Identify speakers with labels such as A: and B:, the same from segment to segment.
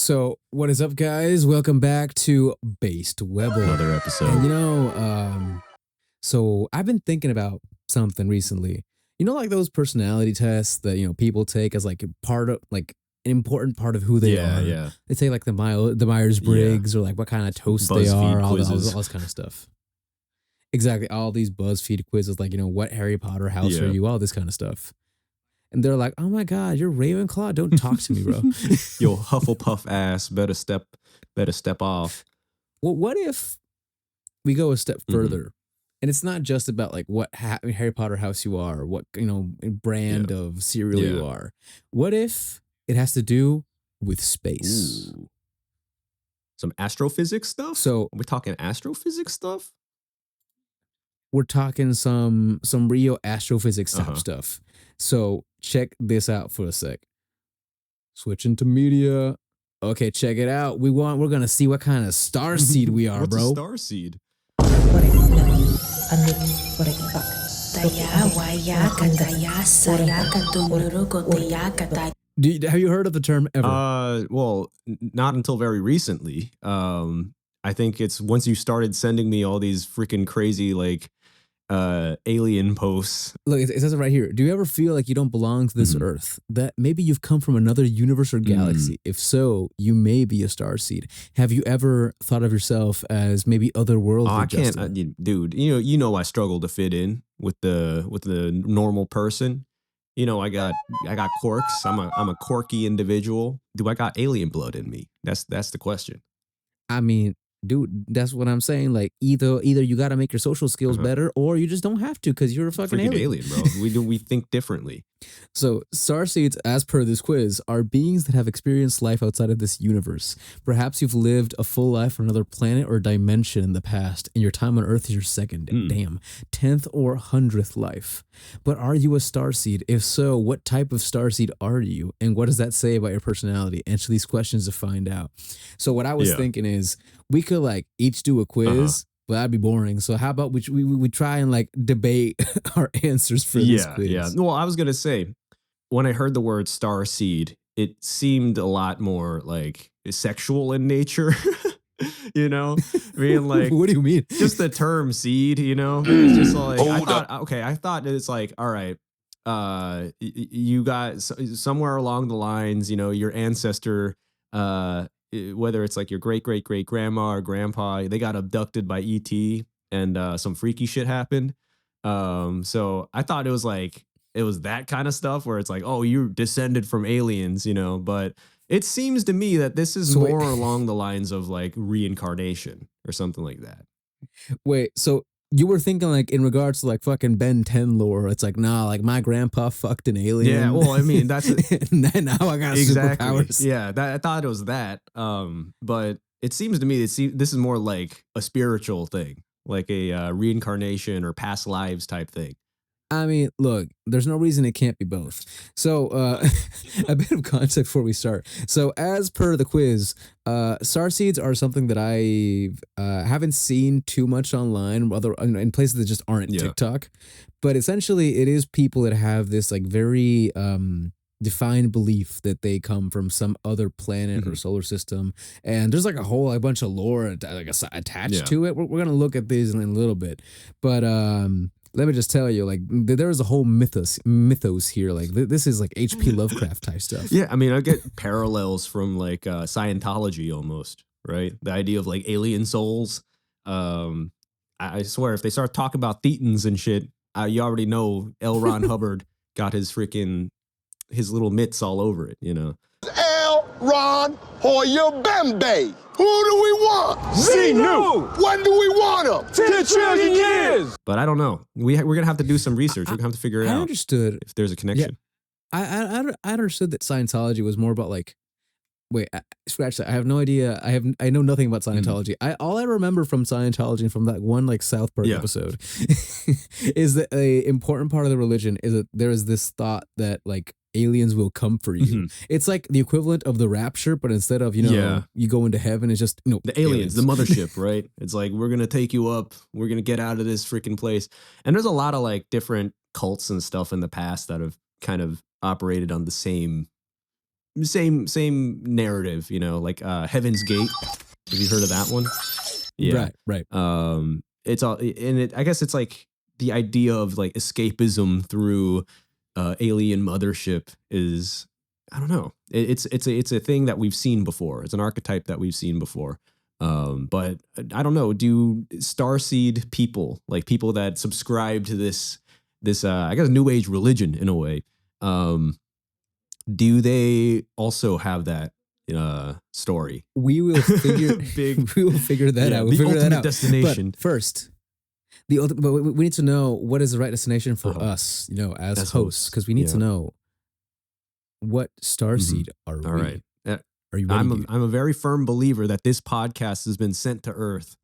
A: So, what is up, guys? Welcome back to Based Webble.
B: Another episode.
A: And so I've been thinking about something recently. You know, like those personality tests that people take as like a part of like an important part of who they are.
B: Yeah.
A: They say like the Myers Briggs or like what kind of toast they
B: BuzzFeed
A: are, all
B: quizzes.
A: this kind of stuff. Exactly, all these BuzzFeed quizzes, like what Harry Potter house are
B: Yeah.
A: you, all this kind of stuff. And they're like, "Oh my God, you're Ravenclaw! Don't talk to me, bro."
B: Yo, Hufflepuff ass, better step off.
A: Well, what if we go a step
B: Mhm.
A: further, and it's not just about like what Harry Potter house you are, or what brand of cereal you
B: Yeah.
A: are. What if it has to do with space?
B: Ooh. Some astrophysics stuff?
A: So
B: Are we talking astrophysics stuff?
A: we're talking some real astrophysics type
B: Uh-huh.
A: stuff. So check this out for a sec. Switching to media. Okay, check it out. We're gonna see what kind of star seed we are,
B: What's
A: bro.
B: a star seed?
A: Have you heard of the term ever?
B: Well, not until very recently. I think it's once you started sending me all these freaking crazy like alien posts.
A: Look, it says it right here. Do you ever feel like you don't belong to this
B: Mhm.
A: Earth? That maybe you've come from another universe or galaxy? If so, you may be a star seed. Have you ever thought of yourself as maybe otherworldly?
B: I can't,
A: Justin?
B: dude. You know, I struggle to fit in with the normal person. You know, I got quirks. I'm a quirky individual. Do I got alien blood in me? That's the question.
A: I mean, dude, that's what I'm saying. Like either you got to make your social skills better, or you just don't have to because you're a fucking
B: Freaking
A: alien.
B: alien, bro. We think differently.
A: So, starseeds, as per this quiz, are beings that have experienced life outside of this universe. Perhaps you've lived a full life on another planet or dimension in the past, and your time on Earth is your second, 10th or 100th life. But are you a starseed? If so, what type of starseed are you, and what does that say about your personality? Answer these questions to find out. So, what I was thinking is we could like each do a quiz. But that'd be boring. So how about we try and like debate our answers for this quiz?
B: Yeah. Well, I was gonna say, when I heard the word star seed, it seemed a lot more like sexual in nature. You know, I mean, like,
A: what do you mean?
B: Just the term seed. You know, it's just like I thought it's like, all right, you got somewhere along the lines, you know, your ancestor, whether it's like your great grandma or grandpa, they got abducted by ET and some freaky shit happened. So I thought it was that kind of stuff where it's like, oh, you're descended from aliens, you know, but it seems to me that this is more along the lines of like reincarnation or something like that.
A: Wait, so you were thinking like in regards to like fucking Ben 10 lore, it's like, nah, like my grandpa fucked an alien.
B: Yeah, well, I mean, that's
A: now I got superpowers.
B: Yeah, I thought it was that. But it seems to me this is more like a spiritual thing, like a reincarnation or past lives type thing.
A: I mean, look, there's no reason it can't be both. So, a bit of context before we start. So, as per the quiz, starseeds are something that I haven't seen too much online, in places that just aren't TikTok. But essentially, it is people that have this like very defined belief that they come from some other planet or solar system, and there's like a whole bunch of lore attached to it. We're gonna look at these in a little bit, but let me just tell you, like, there's a whole mythos here. Like, this is like H.P. Lovecraft type stuff.
B: Yeah, I mean, I get parallels from like Scientology almost, right? The idea of like alien souls. I swear, if they start talking about thetans and shit, you already know L. Ron Hubbard got his little mitts all over it, you know.
C: L. Ron Hoyer Bembe. Who do we want? Xenu. When do we want him? 10 trillion years.
B: But I don't know. We're gonna have to do some research. We're gonna have to figure it out.
A: I understood
B: if there's a connection.
A: Yeah, I understood that Scientology was more about like. Wait, scratch that. I have no idea. I know nothing about Scientology. All I remember from Scientology and from that one like South Park episode is that a important part of the religion is that there is this thought that like aliens will come for you. It's like the equivalent of the rapture, but instead of you go into heaven, it's just
B: the aliens, the mothership, right? It's like, we're gonna take you up. We're gonna get out of this freaking place. And there's a lot of like different cults and stuff in the past that have kind of operated on the same same narrative, you know, like Heaven's Gate. Have you heard of that one? Yeah.
A: Right.
B: It's all, and I guess it's like the idea of like escapism through alien mothership is, I don't know. It's a thing that we've seen before. It's an archetype that we've seen before. But I don't know. Do starseed people, like people that subscribe to this I guess new age religion in a way, do they also have that story?
A: We will figure we will figure that out. We'll
B: the
A: figure that
B: ultimate
A: out.
B: destination.
A: But first, but we need to know what is the right destination for us, you know, as hosts, because we need to know what starseed are we.
B: All right.
A: Are you ready?
B: I'm a very firm believer that this podcast has been sent to Earth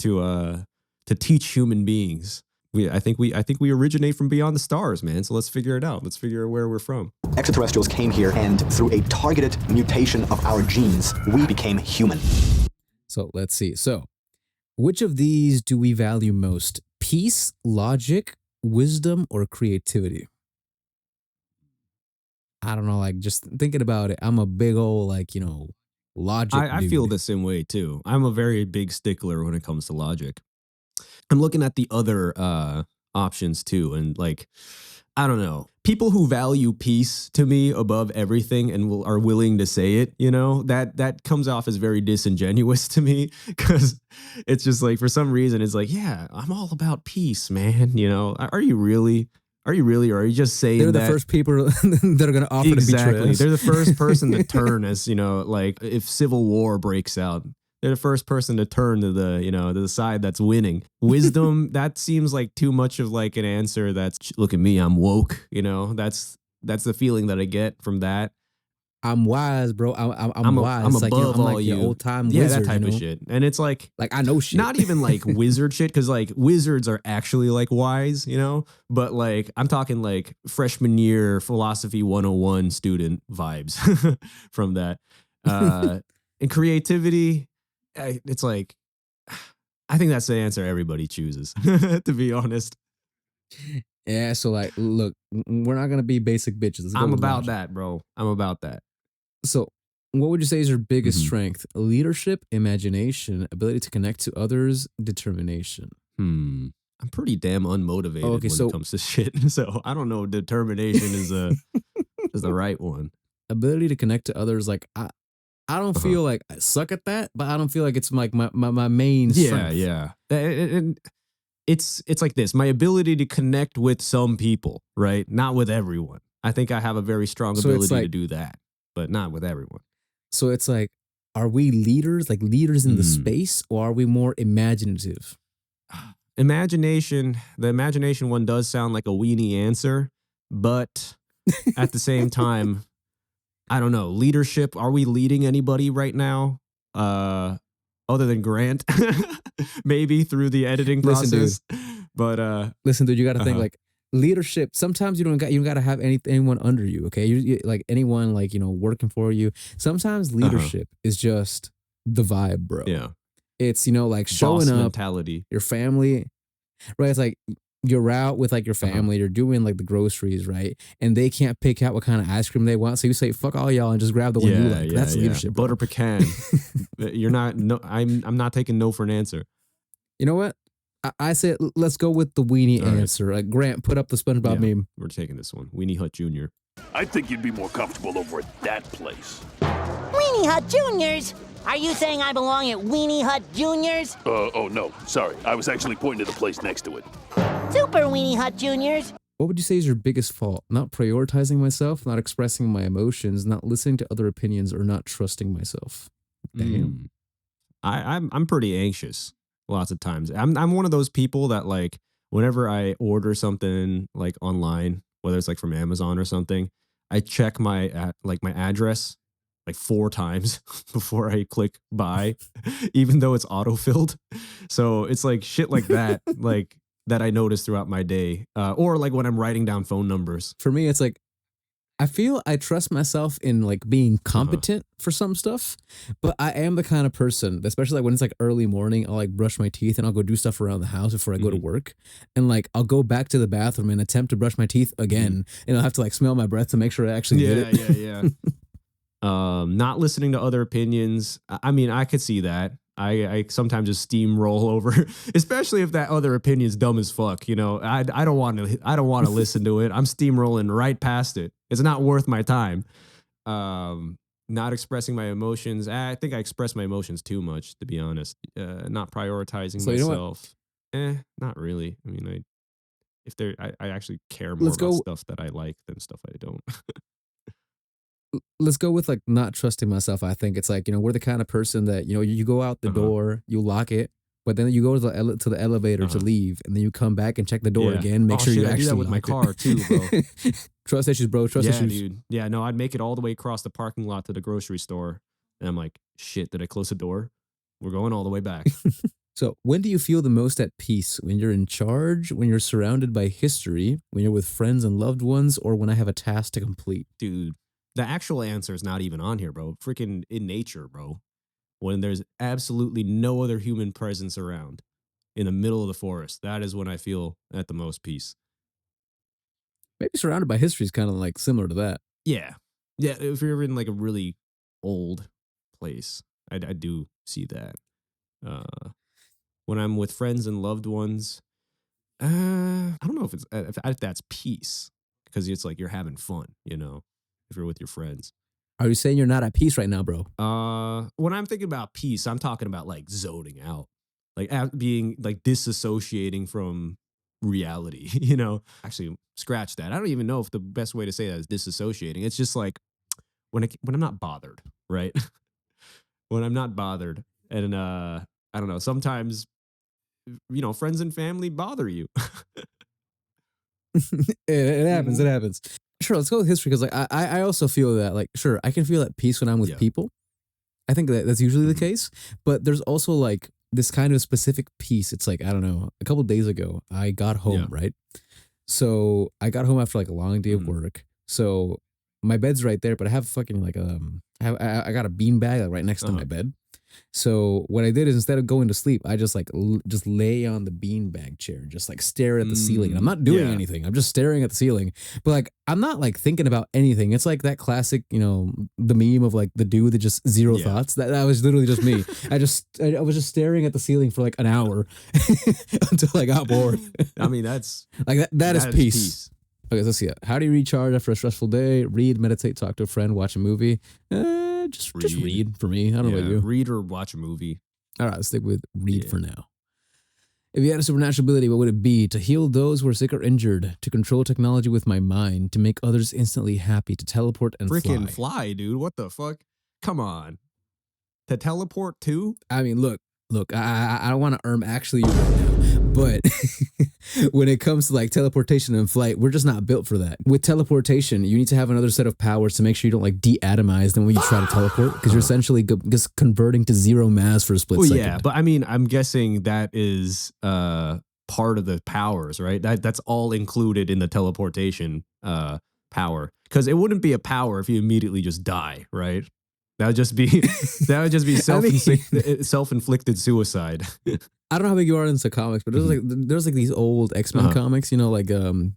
B: to teach human beings. I think we originate from beyond the stars, man. So let's figure it out. Let's figure out where we're from.
D: Extraterrestrials came here, and through a targeted mutation of our genes, we became human.
A: So let's see. So, which of these do we value most? Peace, logic, wisdom, or creativity? I don't know, like just thinking about it, I'm a big old, like, you know, logic.
B: I feel the same way too. I'm a very big stickler when it comes to logic. I'm looking at the other options too, and like, I don't know, people who value peace to me above everything and are willing to say it, you know, that comes off as very disingenuous to me, because it's just like, for some reason, it's like, yeah, I'm all about peace, man. You know, are you really? Are you really, or are you just saying
A: they're the first people that are going to offer to betray us?
B: They're the first person to turn as, you know, like if civil war breaks out, they're the first person to turn to the, you know, to the side that's winning. Wisdom, that seems like too much of like an answer that's, look at me, I'm woke, you know, that's the feeling that I get from that.
A: I'm wise, bro. I'm wise.
B: I'm
A: like,
B: above
A: you know, I'm
B: all
A: like
B: you.
A: Old time
B: yeah,
A: wizard,
B: that type
A: you know?
B: of shit. And it's like
A: I know shit.
B: Not even like wizard shit, because like wizards are actually like wise, you know. But like I'm talking like freshman year philosophy 101 student vibes from that. And creativity, it's like, I think that's the answer everybody chooses. To be honest.
A: Yeah. So like, look, we're not gonna be basic bitches.
B: I'm about that, bro. I'm about that.
A: So, what would you say is your biggest
B: Mhm.
A: strength? Leadership, imagination, ability to connect to others, determination.
B: I'm pretty damn unmotivated when
A: so-
B: it comes to shit. So I don't know. Determination is the right one.
A: Ability to connect to others, like I don't feel like I suck at that, but I don't feel like it's like my main strength.
B: Yeah. And it's like this. My ability to connect with some people, right? Not with everyone. I think I have a very strong
A: So it's
B: ability to
A: like-
B: do that, but not with everyone.
A: So it's like, are we leaders, like leaders in the
B: Mm.
A: space, or are we more imaginative?
B: Imagination, the imagination one does sound like a weenie answer, but at the same time, I don't know. Leadership, are we leading anybody right now? Other than Grant, maybe through the editing
A: Listen, dude.
B: process. But
A: Listen, dude, you got to think
B: Uh-huh.
A: like leadership. Sometimes you don't got to have anyone under you. Okay, you like anyone like, you know, working for you. Sometimes leadership is just the vibe, bro.
B: yeah,
A: It's, you know, like
B: boss
A: showing up,
B: mentality.
A: your family, right? It's like you're out with like your
B: Uh-huh.
A: family, you're doing like the groceries, right? And they can't pick out what kind of ice cream they want, so you say "fuck all y'all" and just grab the one you like. That's leadership, bro.
B: Butter pecan. You're not. No, I'm not taking no for an answer.
A: You know what? I said let's go with the weenie
B: All right.
A: answer. Like Grant, put up the SpongeBob
B: Yeah.
A: meme.
B: We're taking this one. Weenie Hut Jr.
E: I think you'd be more comfortable over at that place.
F: Weenie Hut Juniors? Are you saying I belong at Weenie Hut Juniors?
E: Oh no, sorry. I was actually pointing to the place next to it.
F: Super Weenie Hut Juniors?
A: What would you say is your biggest fault? Not prioritizing myself, not expressing my emotions, not listening to other opinions, or not trusting myself. Damn.
B: I'm pretty anxious lots of times. I'm one of those people that like whenever I order something like online, whether it's like from Amazon or something, I check my my address like 4 times before I click buy, even though it's autofilled. So it's like shit like that, like that I notice throughout my day, or like when I'm writing down phone numbers.
A: For me, it's like I feel I trust myself in like being competent for some stuff, but I am the kind of person, especially like when it's like early morning, I'll like brush my teeth and I'll go do stuff around the house before I go to work. And like I'll go back to the bathroom and attempt to brush my teeth again. And I'll have to like smell my breath to make sure I actually did it.
B: Yeah. Not listening to other opinions. I mean, I could see that. I sometimes just steamroll over, especially if that other opinion's dumb as fuck. You know, I don't want to listen to it. I'm steamrolling right past it. It's not worth my time. Not expressing my emotions. I think I express my emotions too much, to be honest. Not prioritizing
A: So
B: myself. Not really. I mean, I actually care more about stuff that I like than stuff I don't.
A: Let's go with like not trusting myself. I think it's like, we're the kind of person that, you go out the door, you lock it, but then you go to the elevator to leave, and then you come back and check the door again, make sure
B: shit,
A: you
B: I do
A: actually
B: that with my
A: locked it.
B: car too, bro.
A: Trust issues, bro. Trust issues.
B: Dude. Yeah, no, I'd make it all the way across the parking lot to the grocery store. And I'm like, shit, did I close the door? We're going all the way back.
A: So when do you feel the most at peace? When you're in charge, when you're surrounded by history, when you're with friends and loved ones, or when I have a task to complete?
B: Dude, the actual answer is not even on here, bro. Freaking in nature, bro. When there's absolutely no other human presence around in the middle of the forest, that is when I feel at the most peace.
A: Maybe surrounded by history is kind of like similar to that.
B: Yeah. Yeah, if you're in like a really old place, I do see that. When I'm with friends and loved ones, I don't know if that's peace, because it's like you're having fun, if you're with your friends.
A: Are you saying you're not at peace right now, bro?
B: When I'm thinking about peace, I'm talking about like zoning out, like being like disassociating from reality, Actually, scratch that. I don't even know if the best way to say that is disassociating. It's just like when I'm not bothered, right? When I'm not bothered, and I don't know, sometimes friends and family bother you.
A: It happens. It happens. Sure, let's go with history, because like I also feel that, like, sure, I can feel at peace when I'm with people. I think that's usually the case, but there's also like this kind of specific peace. It's like, I don't know, a couple days ago I got home, right? So I got home after like a long day of work. So my bed's right there, but I have fucking like I got a bean bag like right next to my bed. So what I did is, instead of going to sleep, I just like just lay on the beanbag chair, just like stare at the ceiling. And I'm not doing anything. I'm just staring at the ceiling. But like, I'm not like thinking about anything. It's like that classic, the meme of like the dude that just zero thoughts. That was literally just me. I was just staring at the ceiling for like an hour until I got bored.
B: I mean, that's
A: like that is peace. Okay, let's see it. How do you recharge after a stressful day? Read, meditate, talk to a friend, watch a movie. Just read for me. I don't know about you.
B: Read or watch a movie.
A: All right, let's stick with read for now. If you had a supernatural ability, what would it be? To heal those who are sick or injured, to control technology with my mind, to make others instantly happy, to teleport and
B: freaking fly, dude. What the fuck? Come on. To teleport too?
A: I mean, look, I don't want to actually you right now, but when it comes to like teleportation and flight, we're just not built for that. With teleportation, you need to have another set of powers to make sure you don't like de-atomize them when you try to teleport, because you're essentially just converting to zero mass for a split second.
B: Yeah, but I mean, I'm guessing that is part of the powers, right? That's all included in the teleportation power, because it wouldn't be a power if you immediately just die, right? That would just be self-inflicted suicide.
A: I don't know how big you are into comics, but there's like these old X-Men comics, like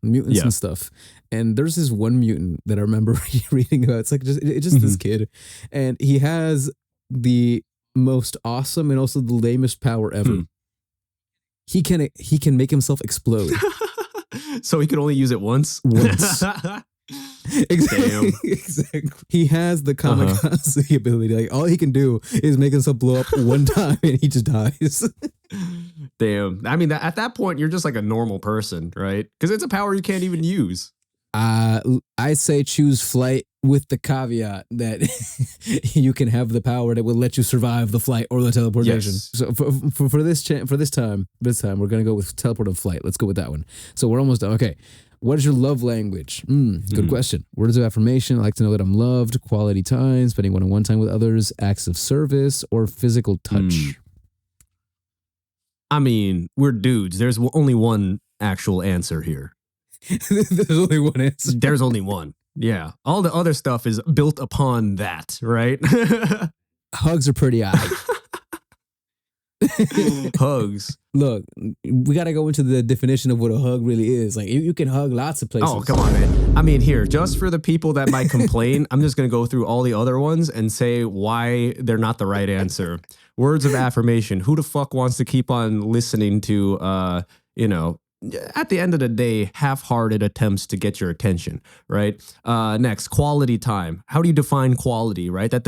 A: mutants and stuff. And there's this one mutant that I remember reading about. It's like it's just this kid, and he has the most awesome and also the lamest power ever. He can make himself explode.
B: So he can only use it once.
A: Exactly. Exactly. He has the kamikaze ability. Like, all he can do is make himself blow up one time and he just dies.
B: Damn. I mean, at that point, you're just like a normal person, right? Because it's a power you can't even use.
A: I say choose flight with the caveat that you can have the power that will let you survive the flight or the teleportation.
B: Yes.
A: So for this time, we're gonna go with teleport and flight. Let's go with that one. So we're almost done. Okay. What is your love language? Good question. Words of affirmation. I like to know that I'm loved. Quality time, spending one-on-one time with others, acts of service, or physical touch.
B: I mean, we're dudes. There's only one actual answer here.
A: There's only one answer.
B: There's only one. Yeah. All the other stuff is built upon that, right?
A: Hugs are pretty high.
B: Hugs.
A: Look, we got to go into the definition of what a hug really is. Like, you can hug lots of places.
B: Oh, come on, man. I mean, here, just for the people that might complain, I'm just going to go through all the other ones and say why they're not the right answer. Words of affirmation. Who the fuck wants to keep on listening to, you know, at the end of the day, half-hearted attempts to get your attention, right? Next, quality time. How do you define quality, right? That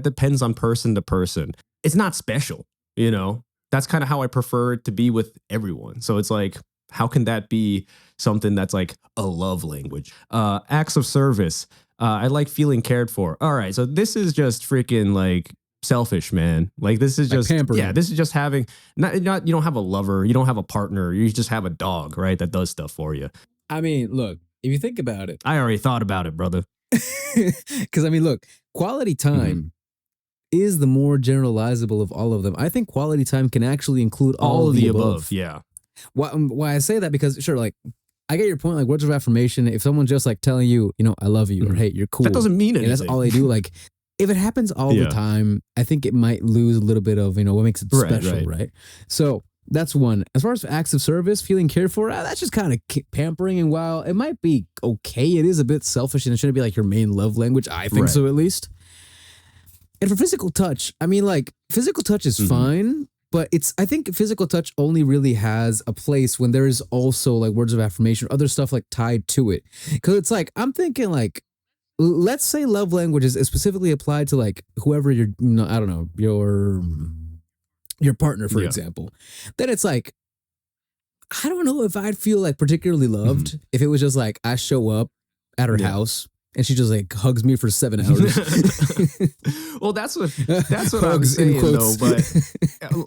B: depends on person to person. It's not special, you know? That's kind of how I prefer it to be with everyone. So it's like, how can that be something that's like a love language? Acts of service. I like feeling cared for. All right, so this is just freaking like selfish, man. Like this is just
A: pampering.
B: Yeah, this is just having not you don't have a lover, you don't have a partner, you just have a dog, right? That does stuff for you.
A: I mean, look, if you think about it,
B: I already thought about it, brother.
A: because I mean, look, quality time is the more generalizable of all of them. I think quality time can actually include all of the above.
B: Yeah.
A: Why I say that, because sure, like, I get your point. Like, words of affirmation, if someone's just like telling you, you know, I love you, or hey, you're cool,
B: That doesn't mean
A: and
B: anything.
A: that's all they do. Like, if it happens all
B: Yeah.
A: the time, I think it might lose a little bit of, you know, what makes it special, right? So that's one. As far as acts of service, feeling cared for, that's just kind of pampering. And while it might be okay, it is a bit selfish, and it shouldn't be like your main love language. I think so, at least. And for physical touch, I mean, like, physical touch is fine, but I think physical touch only really has a place when there is also like words of affirmation or other stuff like tied to it. Because it's like, I'm thinking like, let's say love languages is specifically applied to like whoever you're, you know, I don't know, your partner, for example. Then it's like, I don't know if I'd feel like particularly loved if it was just like I show up at her house and she just like hugs me for 7 hours.
B: Well, that's what I'm
A: Hugs in
B: saying though.
A: quotes.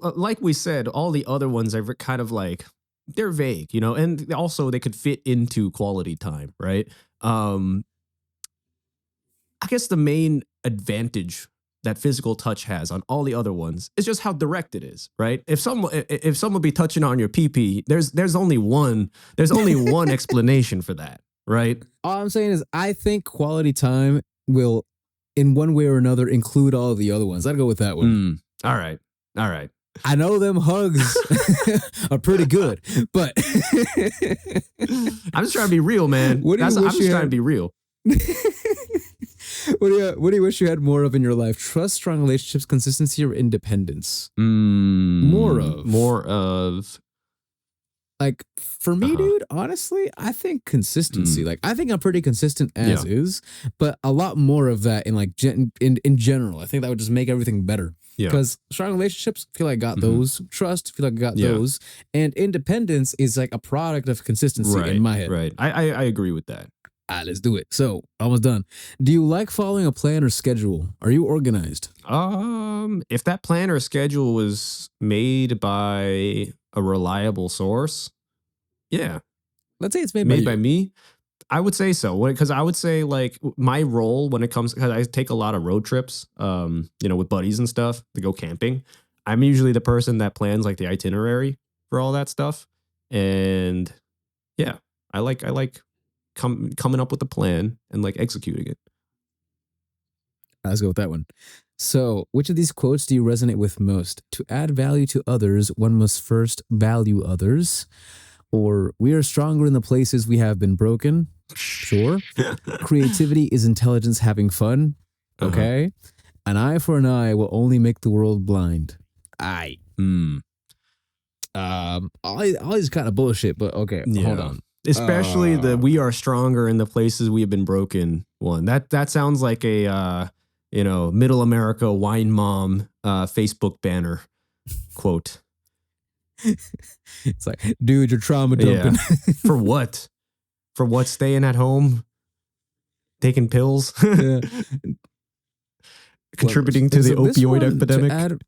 B: But like we said, all the other ones are kind of like, they're vague, you know, and also they could fit into quality time, right? I guess the main advantage that physical touch has on all the other ones is just how direct it is, right? If someone be touching on your pee-pee, there's only one explanation for that, right?
A: All I'm saying is I think quality time will, in one way or another, include all of the other ones. I'd go with that one.
B: All right.
A: I know them hugs are pretty good, but
B: I'm just trying to be real, man.
A: What do you
B: I'm
A: wish
B: just
A: you
B: trying
A: had?
B: to be real.
A: what do you wish you had more of in your life? Trust, strong relationships, consistency, or independence?
B: More
A: More of.
B: of.
A: Like, for me, dude, honestly, I think consistency. Like, I think I'm pretty consistent as is, but a lot more of that in like in general. I think that would just make everything better.
B: Yeah.
A: Because strong relationships, feel like I got those. Trust, feel like I got those. And independence is like a product of consistency in my head.
B: Right. I agree with that.
A: All right, let's do it. So, almost done. Do you like following a plan or schedule? Are you organized?
B: If that plan or schedule was made by a reliable source, yeah.
A: Let's say it's made
B: Made
A: by
B: by
A: you.
B: me, I would say so. Because I would say like my role when it comes, because I take a lot of road trips, you know, with buddies and stuff to go camping. I'm usually the person that plans like the itinerary for all that stuff. And yeah, I like coming up with a plan and like executing it.
A: Let's go with that one. So, which of these quotes do you resonate with most? To add value to others, one must first value others. Or, we are stronger in the places we have been broken. Sure. Creativity is intelligence having fun. Okay. An eye for an eye will only make the world blind. Aye. All these kind of bullshit, but okay, hold on.
B: Especially the "we are stronger in the places we have been broken" one. That sounds like a you know, middle America wine mom Facebook banner quote.
A: It's like, dude, you're trauma dumping.
B: Yeah. For what? For what? Staying at home, taking pills,
A: Yeah.
B: contributing to the
A: So this
B: opioid
A: one, to
B: epidemic.
A: add-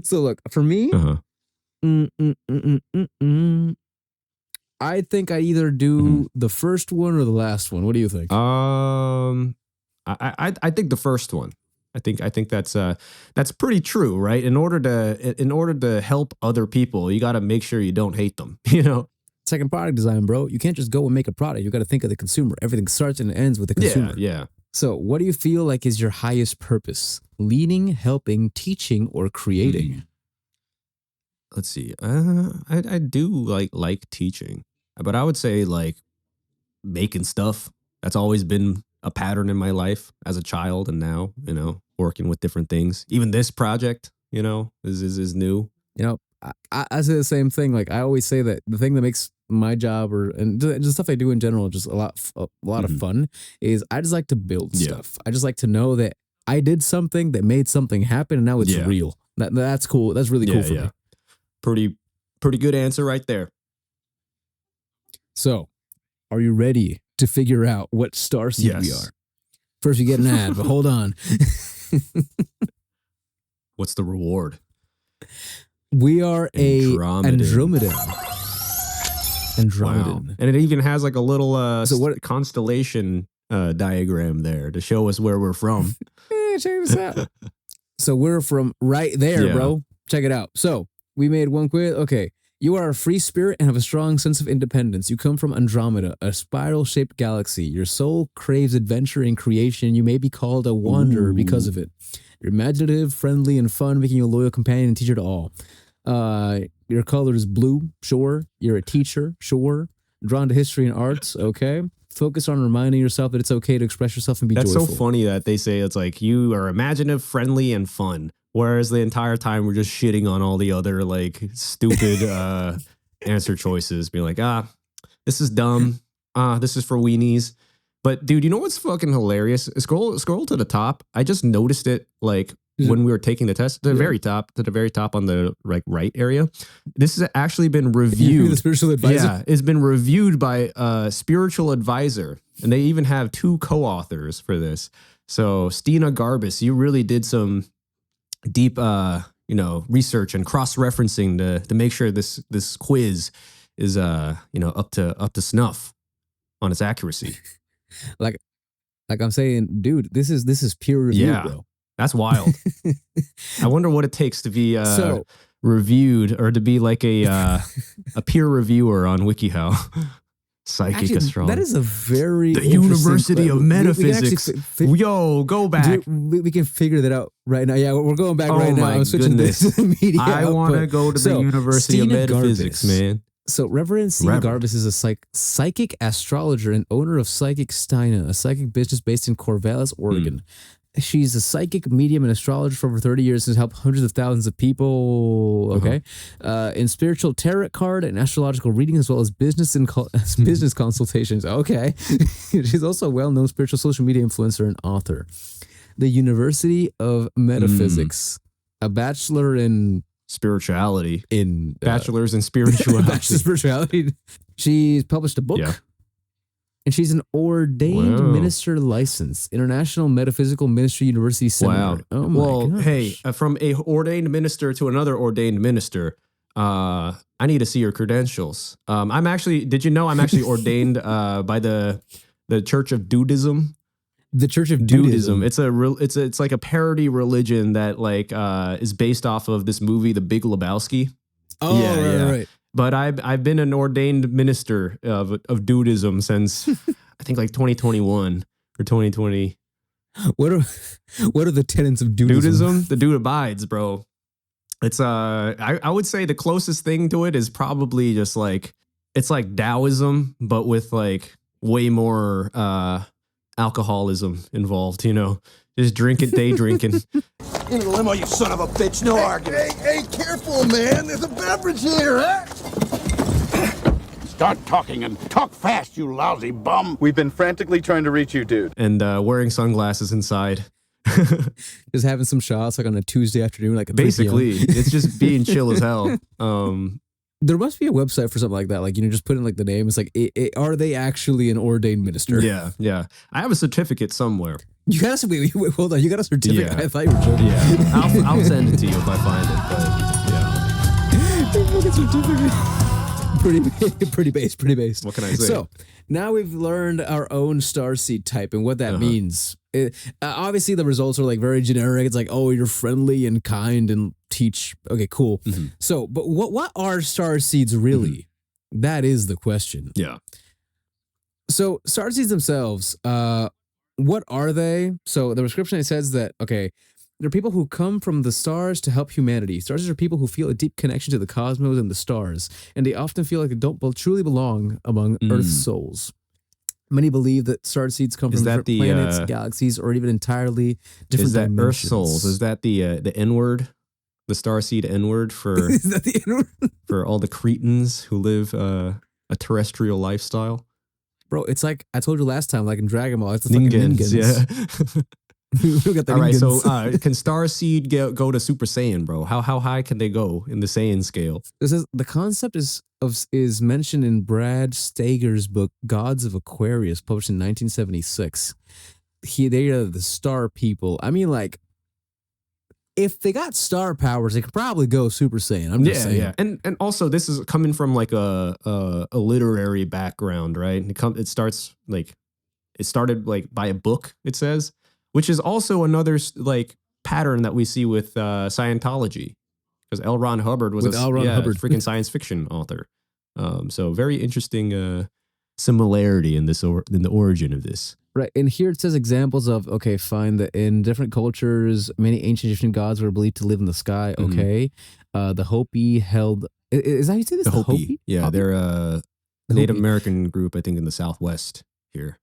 A: So look, for me, I think I either do the first one or the last one. What do you think?
B: I think the first one. I think that's pretty true, right? In order to help other people, you got to make sure you don't hate them. You know.
A: Second, product design, bro. You can't just go and make a product. You got to think of the consumer. Everything starts and ends with the consumer.
B: Yeah.
A: So, what do you feel like is your highest purpose? Leading, helping, teaching, or creating?
B: Let's see. I do like teaching, but I would say like making stuff. That's always been a pattern in my life as a child, and now working with different things. Even this project, is new.
A: You know, I say the same thing. Like I always say that the thing that makes my job and the stuff I do in general just a lot of fun is I just like to build stuff. I just like to know that I did something that made something happen, and now it's real. That's cool. That's really cool for me.
B: Pretty good answer right there.
A: So, are you ready to figure out what starseed we are? First, we get an ad, but hold on.
B: What's the reward?
A: We are Andromedan.
B: Wow. And it even has like a little constellation diagram there to show us where we're from.
A: Check this out. So we're from right there, bro. Check it out. So we made one quiz. Okay. You are a free spirit and have a strong sense of independence. You come from Andromeda, a spiral-shaped galaxy. Your soul craves adventure and creation. You may be called a wanderer because of it. You're imaginative, friendly, and fun, making you a loyal companion and teacher to all. Your color is blue, sure. You're a teacher, sure. Drawn to history and arts, okay. Focus on reminding yourself that it's okay to express yourself and be joyful.
B: That's so funny that they say it's like you are imaginative, friendly, and fun. Whereas the entire time we're just shitting on all the other like stupid answer choices. Being like, this is dumb. This is for weenies. But dude, you know what's fucking hilarious? Scroll to the top. I just noticed it like when we were taking the test, to the very top on the right area. This has actually been reviewed.
A: The spiritual advisor?
B: Yeah, it's been reviewed by a spiritual advisor. And they even have 2 co-authors for this. So Stina Garbus, you really did some deep research and cross-referencing to make sure this quiz is up to snuff on its accuracy.
A: Like I'm saying, dude, this is peer review, bro.
B: That's wild. I wonder what it takes to be reviewed or to be like a peer reviewer on WikiHow. Psychic astrology.
A: That is a very
B: the University of Metaphysics. Yo, go back.
A: Dude, we can figure that out right now. Yeah, we're going back right now. I'm switching
B: goodness.
A: this to the media.
B: I want to go to the University of Metaphysics, man.
A: So Reverend Stina Garbus is a psychic astrologer and owner of Psychic Steina, a psychic business based in Corvallis, Oregon. She's a psychic medium and astrologer for over 30 years and has helped hundreds of thousands of people. Okay, in spiritual tarot card and astrological reading, as well as business and business consultations. Okay, she's also a well-known spiritual social media influencer and author. The University of Metaphysics, a bachelor in
B: spirituality, bachelor's in
A: spirituality. She's published a book. Yeah. And she's an ordained minister license, International Metaphysical Ministry University Seminary.
B: Wow.
A: Oh my gosh.
B: Hey, from a ordained minister to another ordained minister, I need to see your credentials. Did you know I'm actually ordained by the Church of Dudism?
A: The Church of Dudism.
B: It's like a parody religion that like is based off of this movie, The Big Lebowski.
A: Oh, yeah, right.
B: But I've been an ordained minister of Dudism since I think like 2021 or 2020.
A: What are the tenets of Dudism?
B: Dudism? The dude abides, bro. It's I would say the closest thing to it is probably just like it's like Taoism, but with like way more alcoholism involved, Just drinking, day drinking.
C: In the limo, you son of a bitch. No argument. Hey, careful, man. There's a beverage here, huh?
E: Start talking and talk fast, you lousy bum.
G: We've been frantically trying to reach you, dude.
B: And wearing sunglasses inside.
A: Just having some shots like on a Tuesday afternoon, like
B: basically, it's just being chill as hell.
A: There must be a website for something like that. Like, just put in like the name. It's like, are they actually an ordained minister?
B: Yeah. I have a certificate somewhere.
A: You got a wait, hold on. You got a certificate? Yeah. I thought you were joking.
B: Yeah, I'll send it to you if I find it. But yeah,
A: certificate. Pretty base.
B: What can I say?
A: So now we've learned our own starseed type and what that means. Obviously, the results are like very generic. It's like, oh, you're friendly and kind and teach. Okay, cool. So, but what are starseeds really? That is the question.
B: Yeah.
A: So starseeds themselves what are they? So the description, it says that, okay, they're people who come from the stars to help humanity. Stars are people who feel a deep connection to the cosmos and the stars, and they often feel like they don't truly belong among Earth's souls. Many believe that starseeds come
B: Is
A: from
B: that
A: different
B: the,
A: planets, galaxies, or even entirely different
B: Is that Earth
A: dimensions.
B: souls? Is that the N-word? The starseed N-word for
A: Is that the N-word?
B: for all the cretins who live a terrestrial lifestyle?
A: Bro, it's like I told you last time, like in Dragon Ball, it's the fucking
B: Ningans,
A: Ningans.
B: yeah.
A: We got the
B: All right, so
A: Ningans.
B: can Starseed go to Super Saiyan, bro? How high can they go in the Saiyan scale?
A: This is the concept is mentioned in Brad Stager's book Gods of Aquarius, published in 1976. They are the star people. I mean, like, if they got star powers, they could probably go Super Saiyan. I'm just saying.
B: Yeah. And also, this is coming from like a literary background, right? It started like by a book. It says, which is also another like pattern that we see with Scientology, because L. Ron Hubbard was
A: Hubbard.
B: freaking science fiction author. So very interesting similarity in the origin of this.
A: Right. And here it says examples of, okay, fine, that in different cultures, many ancient Egyptian gods were believed to live in the sky. Okay. The Hopi held, is that how you say this?
B: The Hopi. Yeah,
A: Hopi?
B: they're a Native American group, I think, in the Southwest here.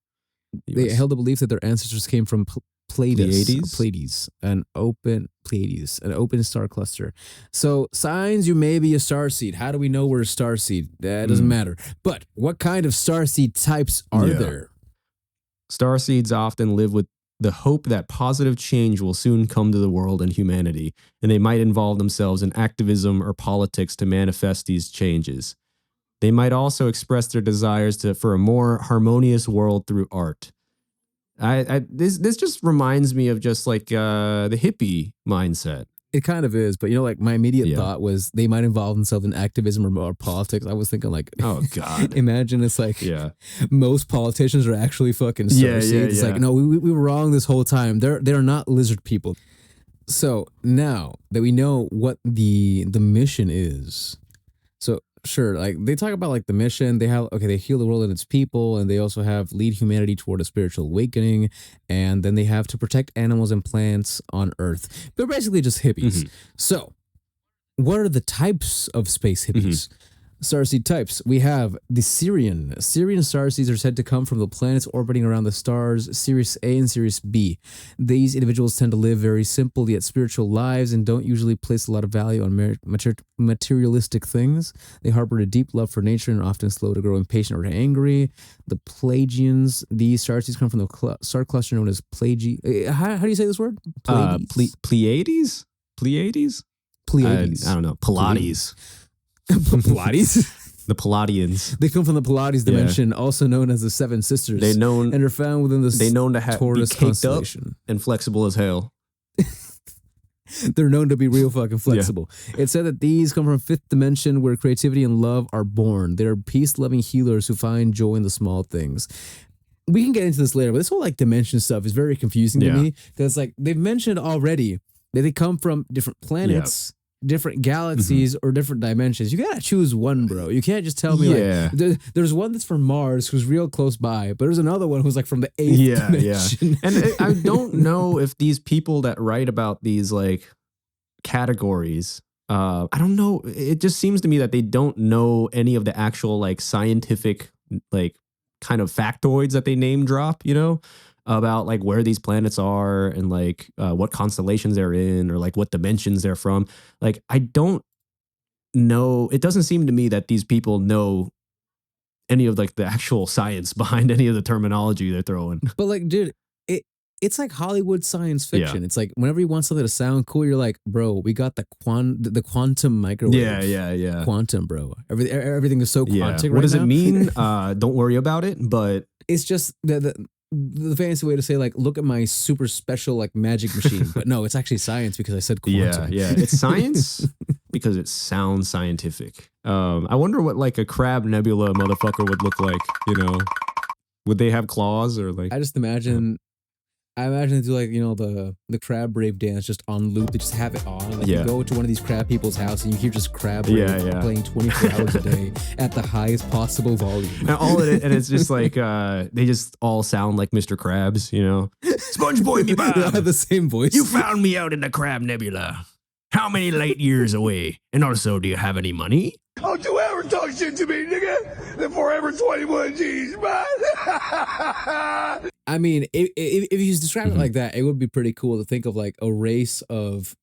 A: They held the belief that their ancestors came from
B: Pleiades,
A: an open star cluster. So signs you may be a starseed. How do we know we're a starseed? That doesn't matter. But what kind of starseed types are there?
B: Starseeds often live with the hope that positive change will soon come to the world and humanity, and they might involve themselves in activism or politics to manifest these changes. They might also express their desires for a more harmonious world through art. This just reminds me of just like the hippie mindset.
A: It kind of is, but you know, like my immediate thought was they might involve themselves in activism or politics. I was thinking like,
B: oh god,
A: imagine it's like most politicians are actually fucking starseeds. It's like, no, we were wrong this whole time. They're not lizard people. So now that we know what the mission is, so sure, like they talk about like the mission. They heal the world and its people, and they also have lead humanity toward a spiritual awakening, and then they have to protect animals and plants on Earth. They're basically just hippies. So, what are the types of space hippies? Starseed types. We have the Syrian. Syrian starseeds are said to come from the planets orbiting around the stars, Sirius A and Sirius B. These individuals tend to live very simple yet spiritual lives and don't usually place a lot of value on materialistic things. They harbor a deep love for nature and are often slow to grow impatient or angry. The Pelagians. These starseeds come from the star cluster known as How do you say this word?
B: Pleiades? Pleiades?
A: Pleiades.
B: I don't know. Pilates.
A: Pilates?
B: The Palladians.
A: They come from the Pilates dimension, also known as the Seven Sisters. and are found within the Taurus
B: be caked
A: constellation.
B: Up and flexible as hell.
A: They're known to be real fucking flexible. It said that these come from fifth dimension where creativity and love are born. They're peace-loving healers who find joy in the small things. We can get into this later, but this whole like dimension stuff is very confusing to me because like they've mentioned already that they come from different planets. Different galaxies or different dimensions. You gotta choose one, bro. You can't just tell me like there's one that's from Mars who's real close by, but there's another one who's like from the eighth dimension.
B: And I don't know if these people that write about these like categories, I don't know. It just seems to me that they don't know any of the actual like scientific like kind of factoids that they name drop, you know? About like where these planets are and like what constellations they're in or like what dimensions they're from. Like I don't know. It doesn't seem to me that these people know any of like the actual science behind any of the terminology they're throwing.
A: But like, dude, it's like Hollywood science fiction. It's like whenever you want something to sound cool, you're like, bro, we got the quantum microwave.
B: Yeah.
A: Quantum, bro. Everything is so quantic.
B: What does it mean? Don't worry about it. But
A: it's just the fancy way to say like, look at my super special like magic machine. But no, it's actually science because I said quantum.
B: Yeah. It's science because it sounds scientific. I wonder what like a crab nebula motherfucker would look like, you know? Would they have claws or like?
A: I just imagine I imagine they do like, the crab rave dance just on loop. They just have it on. Like
B: Yeah.
A: you go to one of these crab people's house and you hear just crab
B: Yeah,
A: rave
B: yeah.
A: playing 24 hours a day at the highest possible volume.
B: And it's just like they just all sound like Mr. Krabs, you know. Sponge Boy me
A: They all
B: Bob.
A: have the same voice.
B: You found me out in the Crab Nebula. How many light years away? And also, do you have any money?
C: Don't you ever talk shit to me, nigga. The Forever 21 G's, man.
A: I mean, if you describe
B: Mm-hmm.
A: it like that, it would be pretty cool to think of like a race of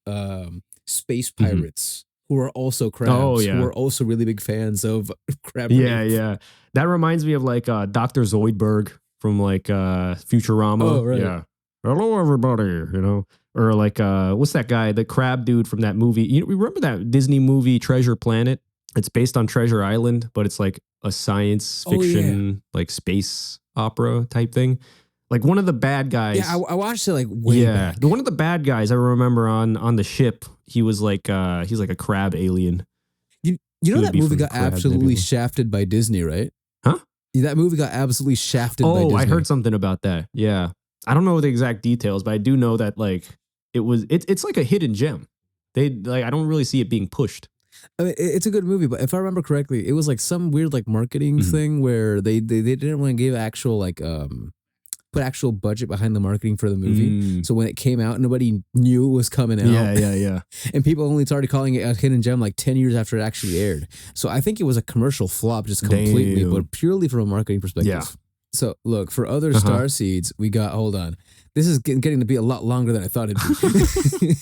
A: space pirates who are also crabs,
B: Mm-hmm. Oh, yeah.
A: who are also really big fans of crab
B: Yeah,
A: rave.
B: yeah. That reminds me of like Dr. Zoidberg from like Futurama.
A: Oh, right.
B: Yeah. Hello, everybody, you know. Or like, what's that guy, the crab dude from that movie? You remember that Disney movie Treasure Planet? It's based on Treasure Island, but it's like a science
A: Oh,
B: fiction, like space opera type thing. Like one of the bad guys.
A: Yeah, I watched it like way back.
B: One of the bad guys I remember on the ship. He was like he's like a crab alien.
A: You
B: He
A: know
B: would
A: that
B: be
A: movie
B: from
A: got
B: Crab
A: absolutely
B: Nebula.
A: shafted by Disney, right?
B: Huh?
A: That movie got absolutely shafted by Disney.
B: Oh, I heard something about that. Yeah, I don't know the exact details, but I do know that like it's like a hidden gem. They like I don't really see it being pushed.
A: I mean, it's a good movie, but if I remember correctly, it was like some weird like marketing
B: Mm-hmm.
A: thing where they didn't want to give actual like put actual budget behind the marketing for the movie. So when it came out, nobody knew it was coming out.
B: Yeah.
A: And people only started calling it a hidden gem like 10 years after it actually aired. So I think it was a commercial flop just completely,
B: Damn.
A: but purely from a marketing perspective.
B: Yeah.
A: So look, for other
B: Uh-huh.
A: star seeds, we got, hold on. This is getting to be a lot longer than I thought it'd be.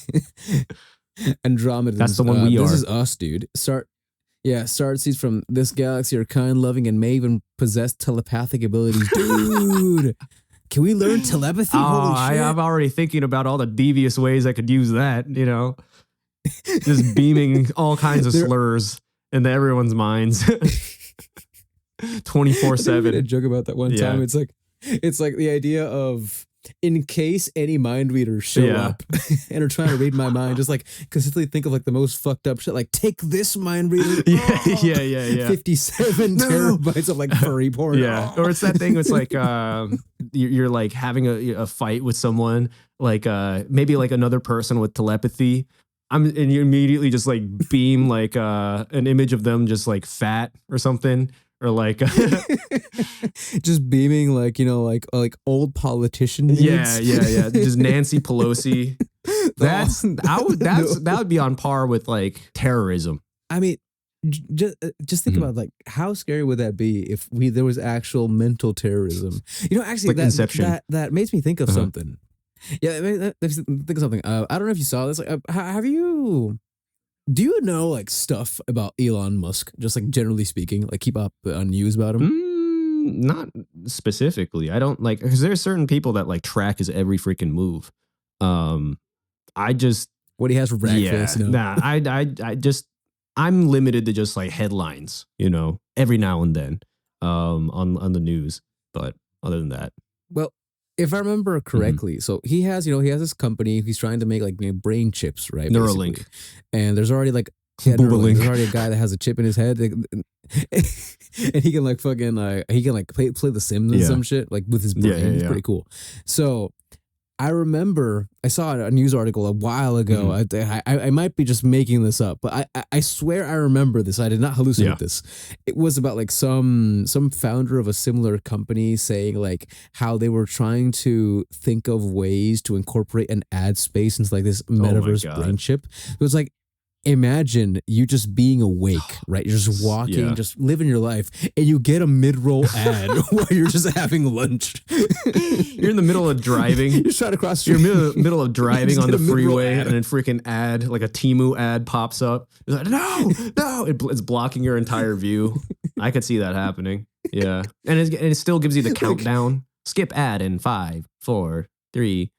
A: Andromeda.
B: That's the one we
A: This
B: are.
A: is us, dude. Starseeds from this galaxy are kind, loving, and may even possess telepathic abilities. Dude, can we learn telepathy?
B: Oh,
A: Holy shit.
B: I'm already thinking about all the devious ways I could use that. You know, just beaming all kinds of slurs into everyone's minds.
A: I made a
B: 24/7.
A: joke about that one
B: Yeah.
A: time. It's like the idea of in case any mind readers show
B: Yeah.
A: up and are trying to read my mind, just like consistently think of like the most fucked up shit. Like take this mind reader.
B: Yeah.
A: 57 terabytes of like furry porn.
B: Yeah, or it's that thing. It's like you're like having a fight with someone, like maybe like another person with telepathy. And you immediately just like beam like an image of them just like fat or something, or like
A: Just beaming like, like old politician dudes.
B: yeah, just Nancy Pelosi. That would be on par with like terrorism.
A: I mean, just think
B: Mhm.
A: about like how scary would that be if there was actual mental terrorism? Actually,
B: Like
A: that
B: Inception.
A: that makes me think of
B: Uh-huh.
A: something. Yeah, I mean, think of something. I don't know if you saw this. Like, do you know like stuff about Elon Musk? Just like generally speaking, like keep up on news about him.
B: Not specifically. I don't like because there's certain people that like track his every freaking move. I just
A: What he has for breakfast?
B: Nah, I just I'm limited to just like headlines, you know, every now and then, on the news. But other than that,
A: Well, if I remember
B: Mm-hmm.
A: correctly, so he has this company. He's trying to make like brain chips, right?
B: Neuralink.
A: basically. And there's already like
B: Boobalink.
A: There's already a guy that has a chip in his head, and he can like fucking he can like play The Sims and
B: Yeah.
A: some shit like with his brain.
B: Yeah, yeah,
A: It's
B: yeah.
A: pretty cool. So I remember I saw a news article a while ago.
B: Mm-hmm.
A: I might be just making this up, but I swear I remember this. I did not hallucinate
B: Yeah.
A: this. It was about like some founder of a similar company saying like how they were trying to think of ways to incorporate an ad space into like this metaverse
B: God.
A: brain chip. It was like, imagine you just being awake, right? You're just walking,
B: Yeah.
A: just living your life, and you get a mid-roll ad while you're just having lunch.
B: you're in the middle of driving.
A: You're just trying to cross.
B: You're middle of driving
A: just
B: on
A: get
B: the
A: a mid-roll
B: freeway,
A: ad.
B: and then freaking ad, like a Timu ad, pops up. It's like, no, it's blocking your entire view. I could see that happening. Yeah, and it still gives you the countdown. Skip ad in 5, 4, 3.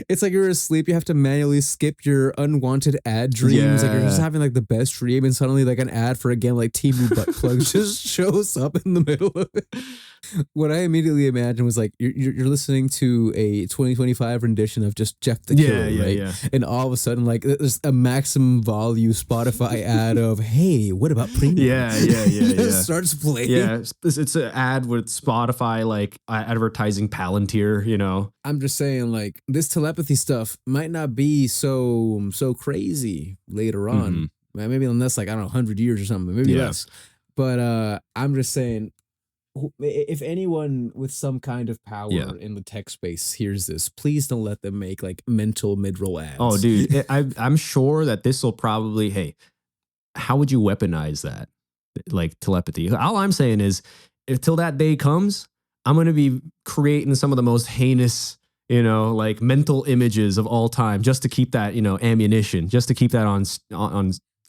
A: It's like you're asleep. You have to manually skip your unwanted ad dreams. Like you're just having like the best dream, and suddenly like an ad for again like Temu butt plugs just shows up in the middle of it. What I immediately imagined was like you're listening to a 2025 rendition of just Jeff the Killer, right? And all of a sudden, like there's a maximum volume Spotify ad of "Hey, what about premium?"
B: Yeah.
A: Starts playing.
B: Yeah, it's an ad with Spotify like advertising Palantir. You know,
A: I'm just saying, like this telepathy stuff might not be so crazy later on. Maybe unless like I don't know, 100 years or something, maybe less. But I'm just saying, if anyone with some kind of power in the tech space hears this, please don't let them make like mental mid-roll ads.
B: Oh, dude, I'm sure that this will probably. Hey, how would you weaponize that? Like telepathy. All I'm saying is, until that day comes, I'm gonna be creating some of the most heinous, like mental images of all time, just to keep that, ammunition, just to keep that on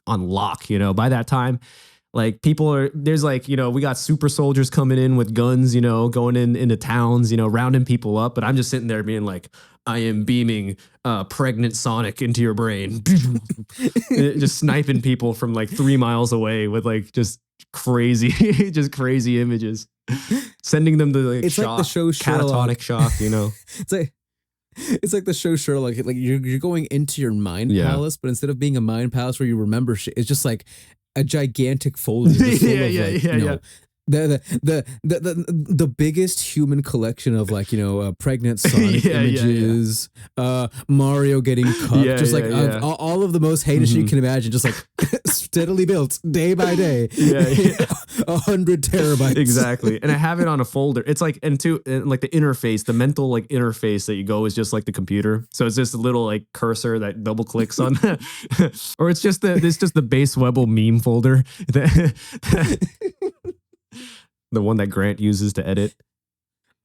B: lock. By that time. Like there's like, we got super soldiers coming in with guns, going into towns, rounding people up. But I'm just sitting there being like, I am beaming pregnant Sonic into your brain. Just sniping people from like 3 miles away with like just crazy images. Sending them to like
A: it's
B: shock,
A: like the show
B: catatonic shock,
A: It's like the show Sherlock. Like you're going into your mind palace, but instead of being a mind palace where you remember shit, it's just like a gigantic folder full of the biggest human collection of like pregnant Sonic images, Mario getting cucked, all of the most heinous you can imagine, just like steadily built day by day. 100 terabytes
B: exactly. And I have it on a folder. It's like and like the interface, the mental like interface that you go is just like the computer. So it's just a little like cursor that double clicks on, or it's just the base Webble meme folder. The one that Grant uses to edit.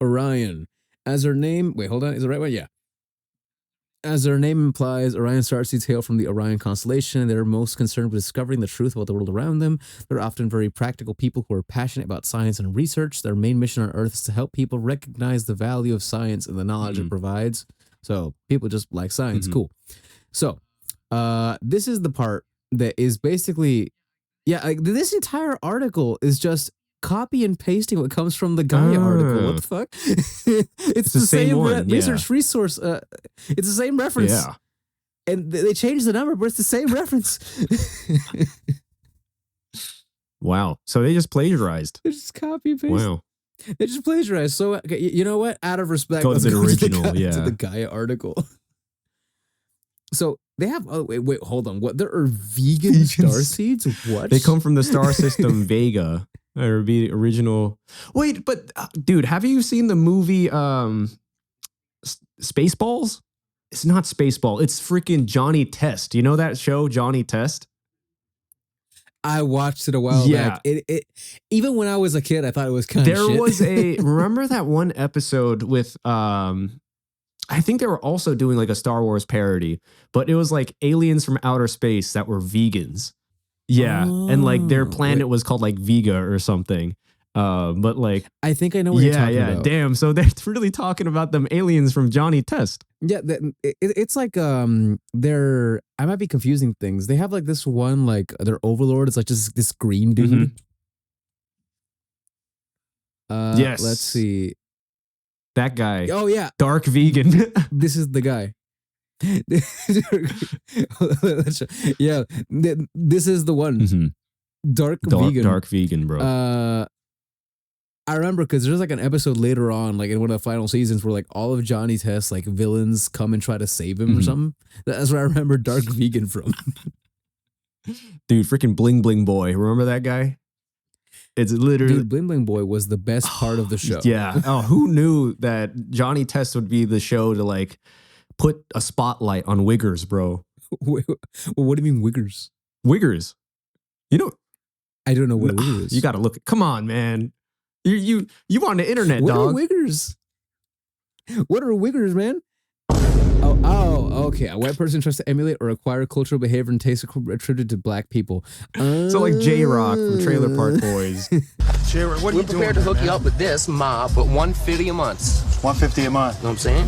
A: Orion. As her name... Wait, hold on. Is it the right one? Yeah. As their name implies, Orion Starseeds hail from the Orion constellation. They're most concerned with discovering the truth about the world around them. They're often very practical people who are passionate about science and research. Their main mission on Earth is to help people recognize the value of science and the knowledge it provides. So people just like science. Cool. So this is the part that is basically... Yeah, like, this entire article is just copy and pasting what comes from the Gaia article. What the fuck? it's the same research resource. It's the same reference. Yeah. And they changed the number, but it's the same reference.
B: Wow. So they just plagiarized.
A: They just copy and paste.
B: Wow.
A: They just plagiarized. So okay, you know what? Out of respect,
B: go to the original.
A: To the Gaia article. So they have. Oh, wait, hold on. What? There are vegan starseeds? What?
B: They come from the star system Vega. Or be the original. Wait, but dude, have you seen the movie Spaceballs? It's not Spaceball. It's freaking Johnny Test. You know that show, Johnny Test?
A: I watched it a while back. It even when I was a kid, I thought it was kind of shit.
B: There was remember that one episode with I think they were also doing like a Star Wars parody, but it was like aliens from outer space that were vegans. Yeah, and like their planet was called like Vega or something. But like
A: I think I know what you're talking about.
B: Damn. So they're really talking about them aliens from Johnny Test.
A: Yeah, it's like they're I might be confusing things. They have like this one like their overlord is like just this green dude.
B: Yes.
A: Let's see.
B: That guy.
A: Oh yeah.
B: Dark vegan.
A: This is the guy. Yeah, this is the one. Dark vegan.
B: Dark vegan, bro.
A: I remember because there's like an episode later on, like in one of the final seasons, where like all of Johnny Test's like villains come and try to save him or something. That's where I remember Dark Vegan from.
B: Dude, freaking Bling Bling Boy. Remember that guy? It's literally...
A: Dude, Bling Bling Boy was the best part of the show.
B: Yeah. Oh, who knew that Johnny Test would be the show to like put a spotlight on Wiggers, bro?
A: Wait, what do you mean Wiggers?
B: Wiggers. You know...
A: I don't know what Wiggers is.
B: You got to look... Come on, man. You on the internet,
A: what
B: dog.
A: What are Wiggers? What are Wiggers, man? Oh, okay. A white person tries to emulate or acquire cultural behavior and tastes attributed to black people.
B: So like J-Rock from Trailer Park Boys.
H: J-Rock, what are you doing? We're prepared to hook you up with this mob, but $150 a month.
G: $150 a month.
H: Know what I'm saying?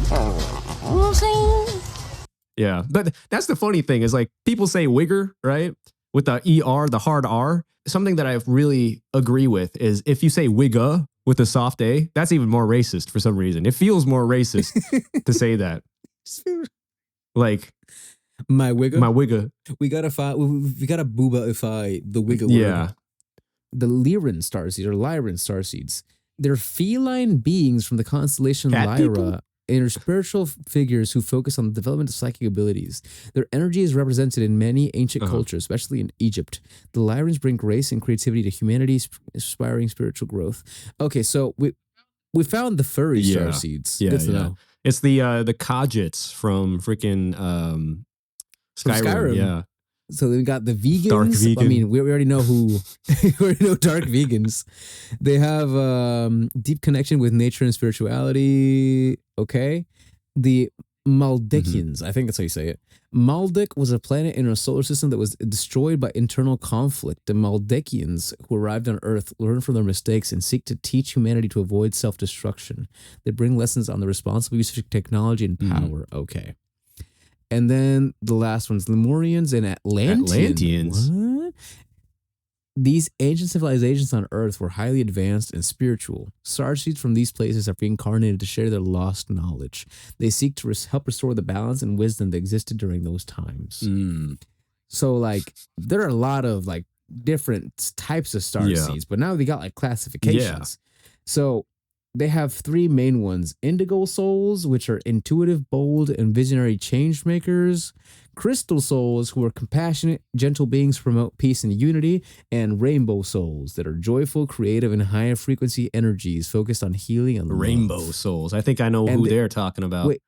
B: Yeah, but that's the funny thing is like people say wigger, right? With the ER, the hard R. Something that I really agree with is if you say wigga with a soft A, that's even more racist for some reason. It feels more racist to say that. Like
A: My wigger.
B: my wigga.
A: We gotta boobaify the wigger
B: Yeah.
A: word. The Lyran starseeds or Lyran starseeds. They're feline beings from the constellation
B: Cat
A: Lyra
B: people?
A: and are spiritual figures who focus on the development of psychic abilities. Their energy is represented in many ancient cultures, especially in Egypt. The Lyrans bring grace and creativity to humanity, inspiring spiritual growth. Okay, so we found the furry starseeds.
B: Yeah,
A: Good to know.
B: It's the Khajiits from freaking Skyrim. Yeah.
A: So we got the vegans.
B: Dark vegan.
A: I mean, we already know who. We already know dark vegans. They have deep connection with nature and spirituality. Okay, the Maldekians. I think that's how you say it. Maldek was a planet in our solar system that was destroyed by internal conflict. The Maldekians, who arrived on Earth, learn from their mistakes and seek to teach humanity to avoid self-destruction. They bring lessons on the responsible use of technology and power. Okay. And then the last one's Lemurians and Atlanteans. What? These ancient civilizations on Earth were highly advanced and spiritual. Starseeds from these places are reincarnated to share their lost knowledge. They seek to help restore the balance and wisdom that existed during those times. So, like, there are a lot of like different types of starseeds, but now they got like classifications. So they have three main ones: indigo souls, which are intuitive, bold, and visionary change makers; crystal souls, who are compassionate, gentle beings who promote peace and unity; and rainbow souls, that are joyful, creative, and higher frequency energies focused on healing and
B: Rainbow
A: love.
B: souls. I think I know who they're talking about.
A: Wait.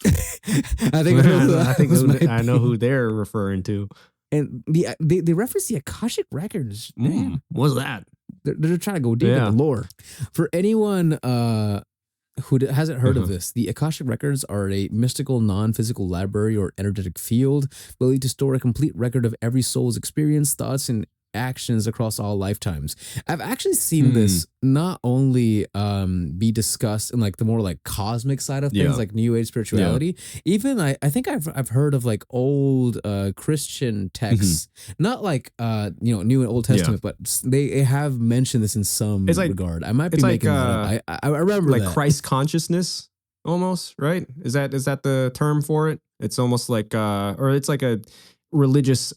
A: I think
B: I know who they're referring to.
A: And they reference the Akashic records. Damn.
B: What's that?
A: They're trying to go deep in the lore. For anyone who hasn't heard of this, the Akashic records are a mystical, non-physical library or energetic field believed to store a complete record of every soul's experience, thoughts, and actions across all lifetimes. I've actually seen this not only be discussed in like the more like cosmic side of things, like New Age spirituality. Even I think I've heard of like old Christian texts, not like New and Old Testament, but they have mentioned this in some regard. I might be making that up. I remember
B: like
A: that.
B: Christ consciousness, almost, right? Is that the term for it? It's almost like or it's like a religious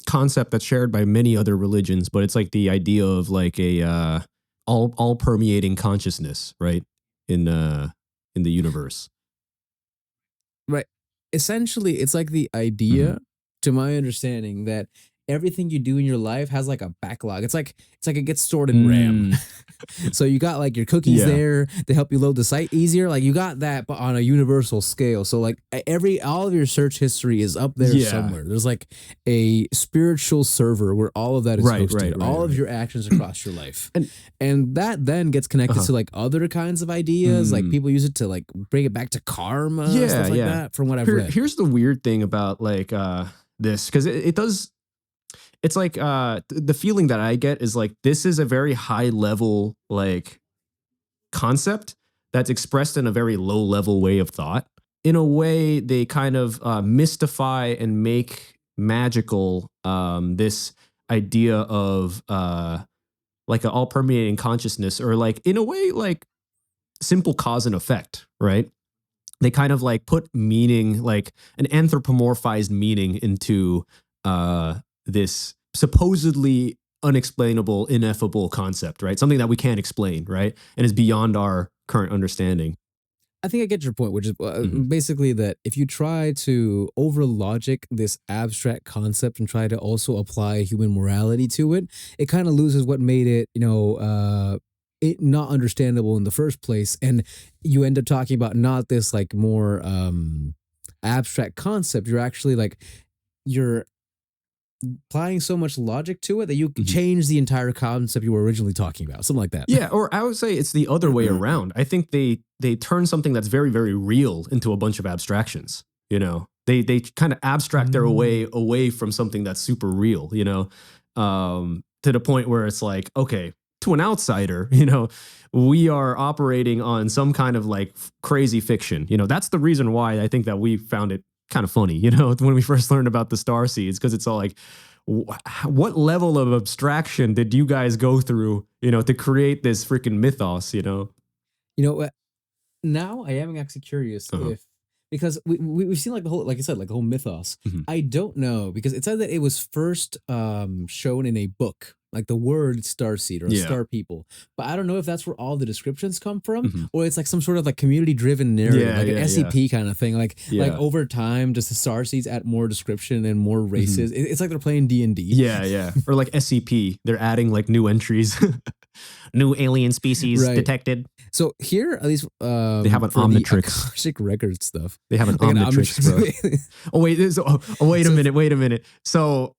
B: concept that's shared by many other religions, but it's like the idea of like a all permeating consciousness, right? In the universe.
A: Right. Essentially, it's like the idea, to my understanding, that everything you do in your life has like a backlog. It's like it gets stored in RAM. So you got like your cookies there to help you load the site easier. Like you got that, but on a universal scale. So like all of your search history is up there somewhere. There's like a spiritual server where all of that is hosted. All of your actions across your life. And that then gets connected to like other kinds of ideas. Like people use it to like bring it back to karma, stuff like that, from what I've read.
B: Here's the weird thing about like this, because it does. It's like the feeling that I get is like this is a very high level like concept that's expressed in a very low level way of thought. In a way, they kind of mystify and make magical this idea of like an all permeating consciousness, or like in a way like simple cause and effect, right? They kind of like put meaning, like an anthropomorphized meaning into this supposedly unexplainable, ineffable concept, right? Something that we can't explain, right? And is beyond our current understanding.
A: I think I get your point, which is basically that if you try to over logic this abstract concept and try to also apply human morality to it, it kind of loses what made it, it not understandable in the first place. And you end up talking about not this like more abstract concept. You're actually like, you're applying so much logic to it that you change the entire concept you were originally talking about, something like that.
B: Yeah, or I would say it's the other way around. I think they turn something that's very, very real into a bunch of abstractions. You know, they kind of abstract their way away from something that's super real. You know, to the point where it's like, okay, to an outsider, you know, we are operating on some kind of like crazy fiction. You know, that's the reason why I think that we found it kind of funny, you know, when we first learned about the Starseeds, because it's all like, what level of abstraction did you guys go through, you know, to create this freaking mythos, you know?
A: You know what? Now I am actually curious if, because we've seen like the whole, like I said, like the whole mythos. I don't know, because it said that it was first shown in a book, like the word Starseed or Star People. But I don't know if that's where all the descriptions come from, or it's like some sort of like community driven narrative, like an SCP kind of thing. Like over time, just the Starseeds add more description and more races. It's like they're playing D&D.
B: Yeah. Or like SCP, they're adding like new entries. New alien species detected.
A: So here, at least,
B: they have an Omnitrix.
A: Akashic record stuff.
B: They have an Omnitrix, bro. Wait a minute. So,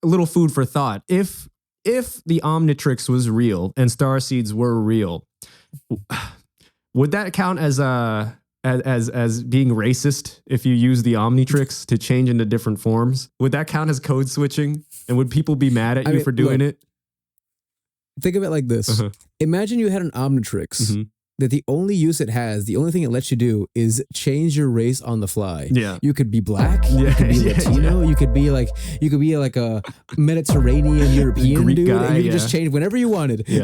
B: a little food for thought. If the Omnitrix was real and Starseeds were real, would that count as being racist if you use the Omnitrix to change into different forms? Would that count as code switching? And would people be mad at you for doing it?
A: Think of it like this. Imagine you had an Omnitrix that the only use it has, the only thing it lets you do is change your race on the fly.
B: Yeah.
A: You could be black, you could be Latino, you could be like a Mediterranean European
B: Greek
A: dude,
B: guy,
A: and you could just change whenever you wanted.
B: Yeah.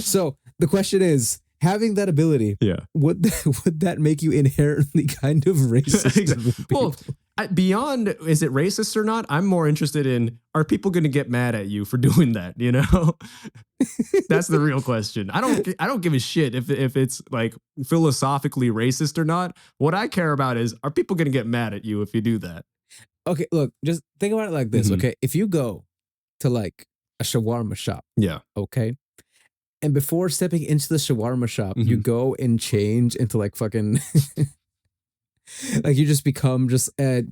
A: So the question is, having that ability, would that make you inherently kind of racist?
B: Well, beyond is it racist or not, I'm more interested in, are people going to get mad at you for doing that, you know? That's the real question. I don't give a shit if it's like philosophically racist or not. What I care about is, are people going to get mad at you if you do that?
A: Okay, look, just think about it like this, okay? If you go to like a shawarma shop, okay? And before stepping into the shawarma shop, you go and change into like fucking, like you just become just a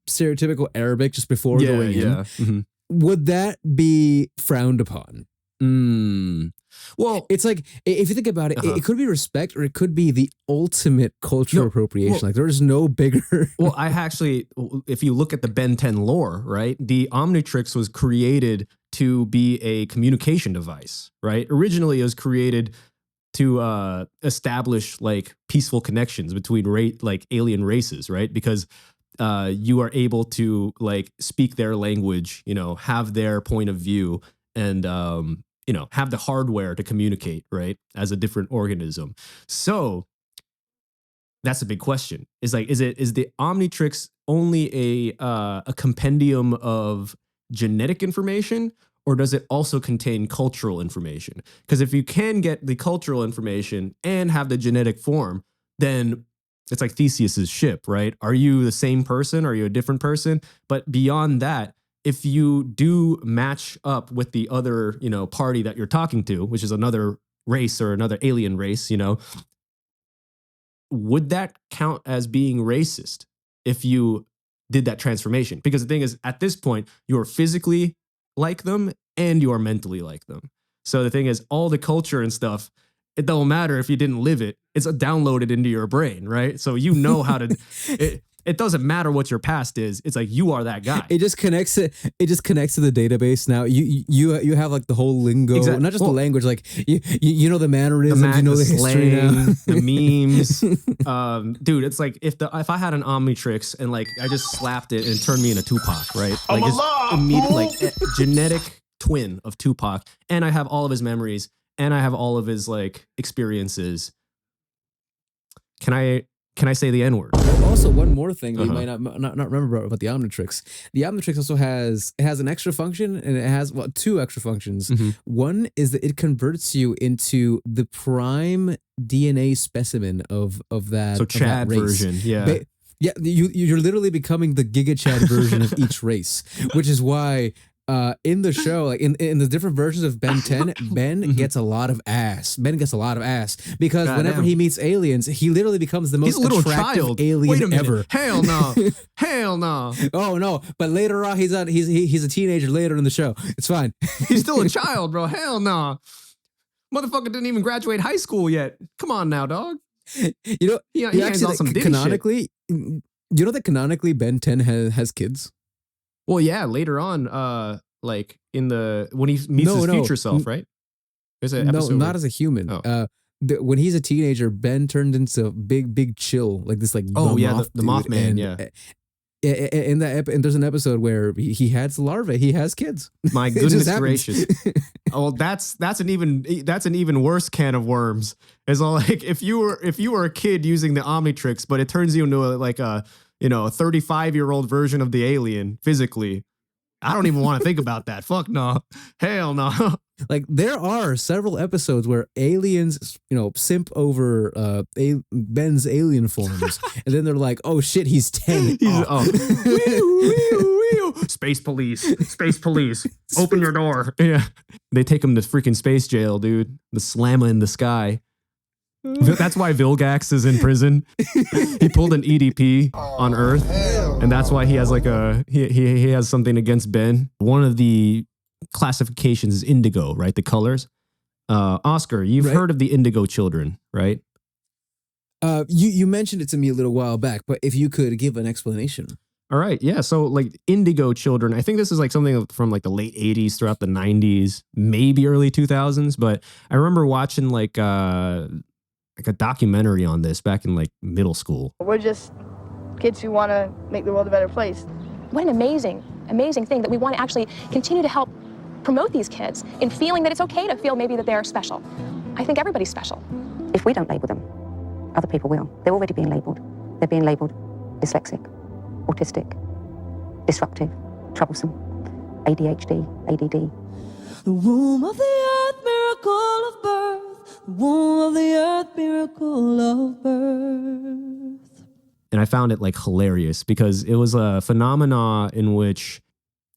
A: stereotypical Arabic just before going in. Would that be frowned upon? Well, it's like, if you think about it, it could be respect or it could be the ultimate cultural appropriation. Like there's no bigger.
B: Well, I actually, if you look at the Ben 10 lore, right, the Omnitrix was created to be a communication device, right? Originally, it was created to establish like peaceful connections between like alien races, right? Because you are able to like speak their language, you know, have their point of view, and you know, have the hardware to communicate, right, as a different organism. So that's a big question. Is the Omnitrix only a compendium of genetic information, or does it also contain cultural information? Because if you can get the cultural information and have the genetic form, then it's like Theseus's ship, right? Are you the same person? Are you a different person? But beyond that, if you do match up with the other, you know, party that you're talking to, which is another race or another alien race, you know, would that count as being racist if you did that transformation? Because the thing is, at this point, you're physically like them and you are mentally like them. So the thing is, all the culture and stuff, it don't matter if you didn't live it. It's downloaded into your brain, right? So you know how to. It doesn't matter what your past is. It's like you are that guy.
A: It just connects to the database now. You have like the whole lingo, not just the language. Like you know the mannerisms, you know the history
B: slang,
A: now.
B: the memes. Dude, it's like if I had an Omnitrix and like I just slapped it and it turned me into Tupac, right? Like it's immediate, like genetic twin of Tupac, and I have all of his memories and I have all of his like experiences. Can I say the N-word?
A: Also, one more thing that you might not remember about the Omnitrix. The Omnitrix also has an extra function, and it has two extra functions. One is that it converts you into the prime DNA specimen of that.
B: So Chad version, yeah.
A: You're literally becoming the Giga Chad version of each race, which is why in the show, like in the different versions of Ben 10, Ben gets a lot of ass. Ben gets a lot of ass because whenever he meets aliens, he literally becomes the most attractive alien ever.
B: Hell no. Hell no.
A: Oh no! But later on, he's a teenager later in the show. It's fine.
B: He's still a child, bro. Hell no. Motherfucker didn't even graduate high school yet. Come on now, dog.
A: You know,
B: he actually some
A: canonically, you know that canonically Ben 10 has kids.
B: Well, yeah, later on, Like in the when he meets his future self, right? There's an
A: No,
B: episode
A: not
B: where-
A: as a human.
B: Oh.
A: When he's a teenager, Ben turned into big chill, like this, like
B: Oh,
A: the
B: yeah,
A: moth
B: the
A: dude,
B: Mothman,
A: and,
B: yeah.
A: In that and there's an episode where he has larvae, he has kids.
B: My
A: It just
B: goodness
A: happens.
B: gracious. Oh, that's an even worse can of worms. It's all like if you were a kid using the Omnitrix, but it turns you into a 35-year-old version of the alien physically. I don't even want to think about that. Fuck no. Hell no.
A: Like there are several episodes where aliens, simp over Ben's alien forms, and then they're like, "Oh shit, he's 10."
B: Space police, open your door. Yeah, they take him to freaking space jail, dude. The slammer in the sky. That's why Vilgax is in prison. He pulled an EDP on Earth, and that's why he has he has something against Ben. One of the classifications is indigo, right? The colors. Oscar, you've heard of the indigo children, right?
A: You mentioned it to me a little while back, but if you could give an explanation.
B: All right, yeah. So like indigo children, I think this is like something from like the late 80s throughout the 90s, maybe early 2000s. But I remember watching like a documentary on this back in like middle school.
H: We're just kids who want to make the world a better place.
I: What an amazing thing that we want to actually continue to help promote these kids in feeling that it's okay to feel maybe that they're special. I think everybody's special.
J: If we don't label them, other people will. They're already being labeled. They're being labeled dyslexic, autistic, disruptive, troublesome, ADHD, ADD.
K: The womb of the earth, miracle of birth. The womb of the earth, miracle of birth.
B: And I found it like hilarious because it was a phenomena in which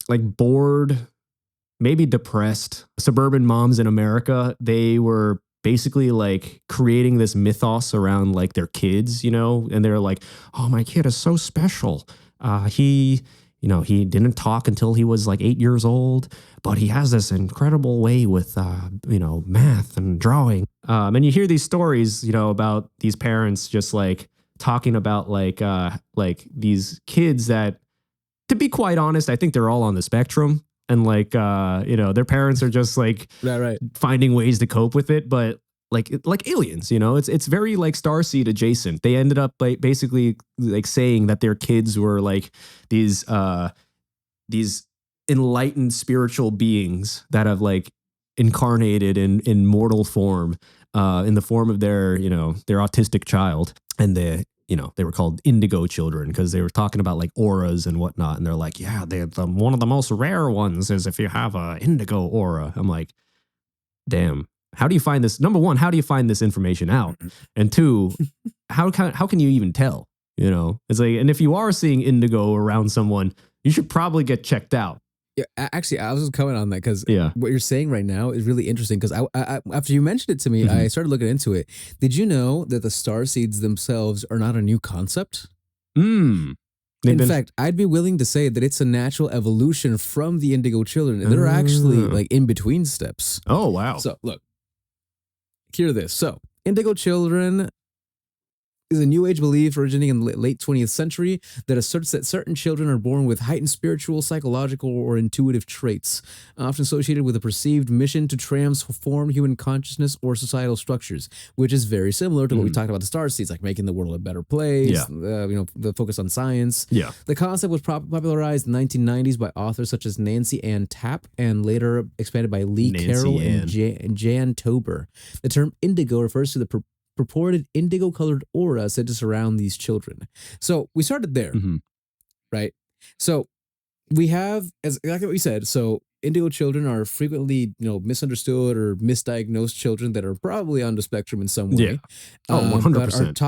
B: like bored, maybe depressed suburban moms in America, they were basically like creating this mythos around like their kids, and they're like, oh, my kid is so special. He didn't talk until he was like 8 years old, but he has this incredible way with, math and drawing. And you hear these stories, about these parents just like talking about like these kids that, to be quite honest, I think they're all on the spectrum. And like, their parents are just like
A: right.
B: finding ways to cope with it. But like aliens, it's very like Starseed adjacent. They ended up like basically like saying that their kids were like these enlightened spiritual beings that have like incarnated in mortal form, in the form of their autistic child. And they were called indigo children because they were talking about like auras and whatnot. And they're like, yeah, one of the most rare ones is if you have a indigo aura. I'm like, damn. How do you find this? Number one, how do you find this information out? And two, how can you even tell? It's like, and if you are seeing indigo around someone, you should probably get checked out.
A: Yeah, actually, I was just commenting on that because
B: Yeah.
A: what you're saying right now is really interesting. Because I after you mentioned it to me, I started looking into it. Did you know that the Starseeds themselves are not a new concept? In fact, I'd be willing to say that it's a natural evolution from the indigo children, and they're actually like in between steps.
B: Oh, wow.
A: So look, hear this. So indigo children is a new age belief originating in the late 20th century that asserts that certain children are born with heightened spiritual, psychological, or intuitive traits, often associated with a perceived mission to transform human consciousness or societal structures, which is very similar to what we talked about the Starseeds, like making the world a better place, the focus on science.
B: Yeah.
A: The concept was popularized in the 1990s by authors such as Nancy Ann Tapp and later expanded by Lee
B: Nancy
A: Carroll
B: Ann.
A: and Jan Tober. The term indigo refers to the purported indigo-colored aura said to surround these children. So we started there, right? So we have, as exactly what we said, so indigo children are frequently, misunderstood or misdiagnosed children that are probably on the spectrum in some way.
B: Yeah. Oh, 100%.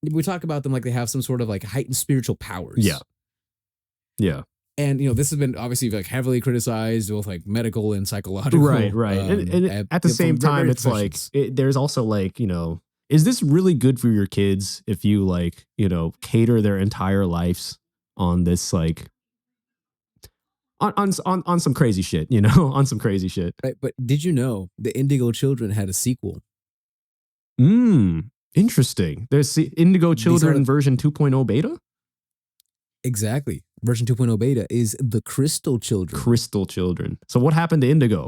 A: But we talk about them like they have some sort of like heightened spiritual powers.
B: Yeah. Yeah.
A: And this has been obviously like heavily criticized, both like medical and psychological.
B: Right. And at the same time, it's like there's also like is this really good for your kids if you like cater their entire lives on this like on some crazy shit, on some crazy shit.
A: Right. But did you know the Indigo Children had a sequel?
B: Interesting. There's Indigo Children version 2.0 beta.
A: Exactly. version 2.0 beta is the Crystal Children.
B: Crystal Children. So what happened to Indigo?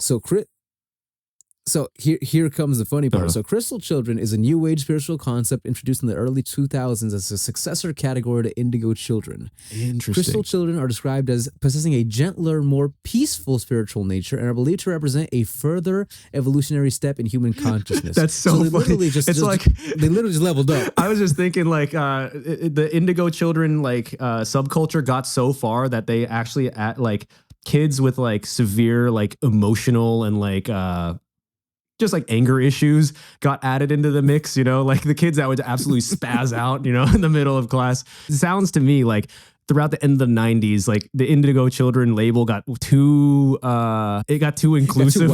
A: So here comes the funny part.
B: Uh-huh.
A: So Crystal Children is a new age spiritual concept introduced in the early 2000s as a successor category to Indigo Children.
B: Interesting.
A: Crystal Children are described as possessing a gentler, more peaceful spiritual nature and are believed to represent a further evolutionary step in human consciousness.
B: That's so
A: they
B: funny.
A: literally they literally just leveled up.
B: I was just thinking like the Indigo Children like subculture got so far that they actually like kids with like severe like emotional and like just like anger issues got added into the mix, you know, like the kids that would absolutely spaz out, you know, in the middle of class. It sounds to me like throughout the end of the 90s, like the Indigo Children label got too inclusive.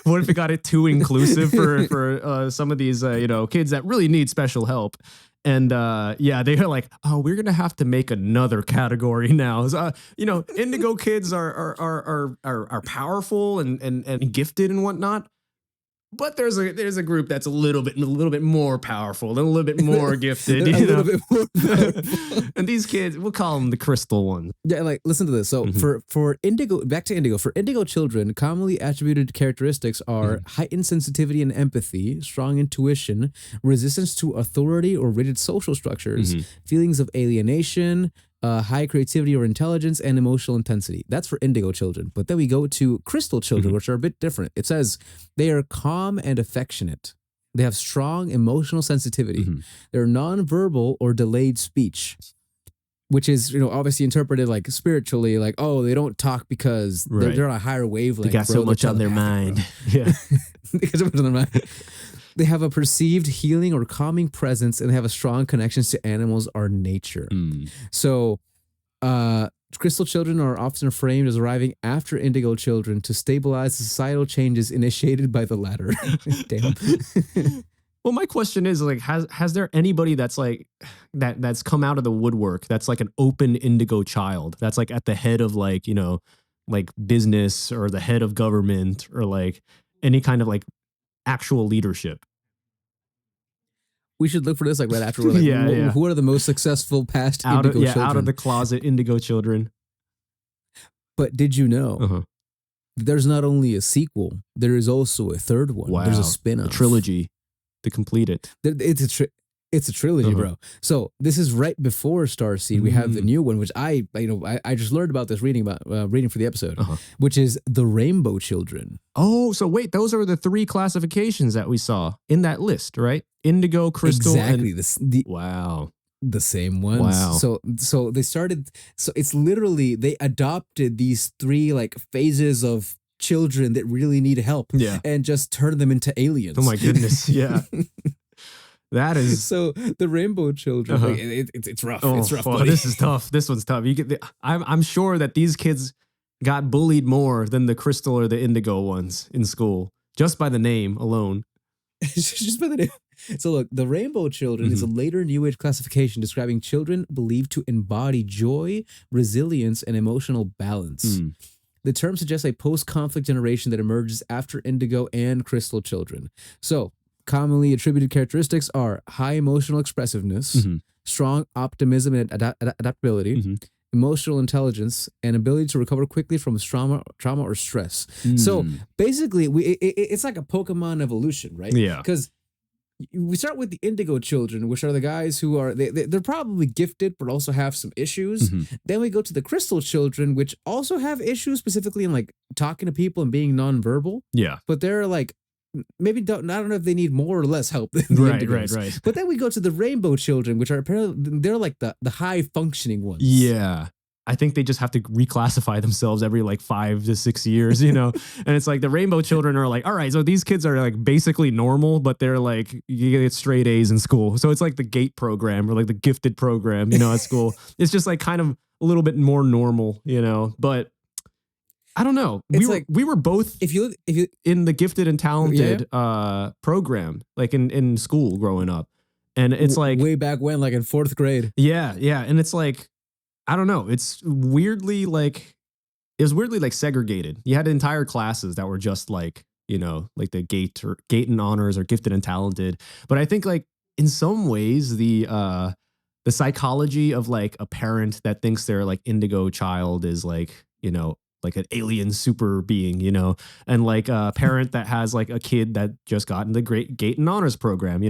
B: What if it got it too inclusive for some of these you know, kids that really need special help? And yeah, they are like, oh, we're gonna have to make another category now. So, you know, Indigo kids are powerful and gifted and whatnot. But there's a group that's a little bit more powerful, a little bit more gifted,
A: A little bit more
B: and these kids, we'll call them the crystal ones.
A: Yeah, like listen to this. So for Indigo, back to Indigo. For Indigo Children, commonly attributed characteristics are heightened sensitivity and empathy, strong intuition, resistance to authority or rigid social structures, feelings of alienation, high creativity or intelligence, and emotional intensity. That's for Indigo Children. But then we go to Crystal Children, which are a bit different. It says they are calm and affectionate. They have strong emotional sensitivity. They're nonverbal or delayed speech, which is, you know, obviously interpreted like spiritually, like, oh, they don't talk because they're on a higher wavelength.
B: They got so much on their mind. Yeah.
A: They got so much on their mind. They have a perceived healing or calming presence, and they have a strong connections to animals or nature. So, Crystal Children are often framed as arriving after Indigo Children to stabilize the societal changes initiated by the latter. Damn.
B: Well, my question is like, has there anybody that's like that's come out of the woodwork that's like an open Indigo child that's like at the head of like, you know, like business or the head of government or like any kind of like actual leadership?
A: We should look for this like right after. We're like, who are the most successful past Indigo children?
B: Out of the closet Indigo Children.
A: But did you know there's not only a sequel, there is also a third one.
B: Wow.
A: There's a spin-off.
B: A trilogy to complete it.
A: It's a trilogy, bro. So this is right before Starseed. We have the new one, which I just learned about this reading for the episode, which is the Rainbow Children.
B: Oh, so wait, those are the three classifications that we saw in that list, right? Indigo, Crystal,
A: exactly.
B: Wow.
A: The same ones.
B: Wow.
A: So they started. So it's literally they adopted these three like phases of children that really need help, and just turned them into aliens.
B: Oh my goodness, yeah. That is
A: so the Rainbow Children. Like, it's rough.
B: Oh,
A: it's rough.
B: Oh, this is tough. This one's tough. I'm sure that these kids got bullied more than the Crystal or the Indigo ones in school, just by the name alone.
A: Just by the name. So look, the Rainbow Children is a later New Age classification describing children believed to embody joy, resilience, and emotional balance. The term suggests a post-conflict generation that emerges after Indigo and Crystal Children. So commonly attributed characteristics are high emotional expressiveness, strong optimism and adaptability, emotional intelligence, and ability to recover quickly from trauma or stress. So basically, it's like a Pokemon evolution, right?
B: Yeah.
A: Because we start with the Indigo Children, which are the guys who are they're probably gifted but also have some issues. Then we go to the Crystal Children, which also have issues, specifically in like talking to people and being nonverbal.
B: Yeah.
A: But they're like, maybe I don't know if they need more or less help than the Indigos.
B: Right.
A: But then we go to the Rainbow Children, which are apparently they're like the high functioning ones.
B: Yeah. I think they just have to reclassify themselves every like 5 to 6 years, you know? And it's like the Rainbow Children are like, all right, so these kids are like basically normal, but they're like, you get straight A's in school. So it's like the GATE program or like the gifted program, you know, at school. It's just like kind of a little bit more normal, you know? But I don't know. We were both
A: if you
B: in the gifted and talented program, like in school growing up. And it's like
A: way back when, like in 4th grade.
B: Yeah. And it's like, I don't know. It was weirdly like segregated. You had entire classes that were just like, you know, like the GATE and honors or gifted and talented. But I think like in some ways the the psychology of like a parent that thinks their like indigo child is like, like an alien super being, and like a parent that has like a kid that just got in the Great Gate and Honors program,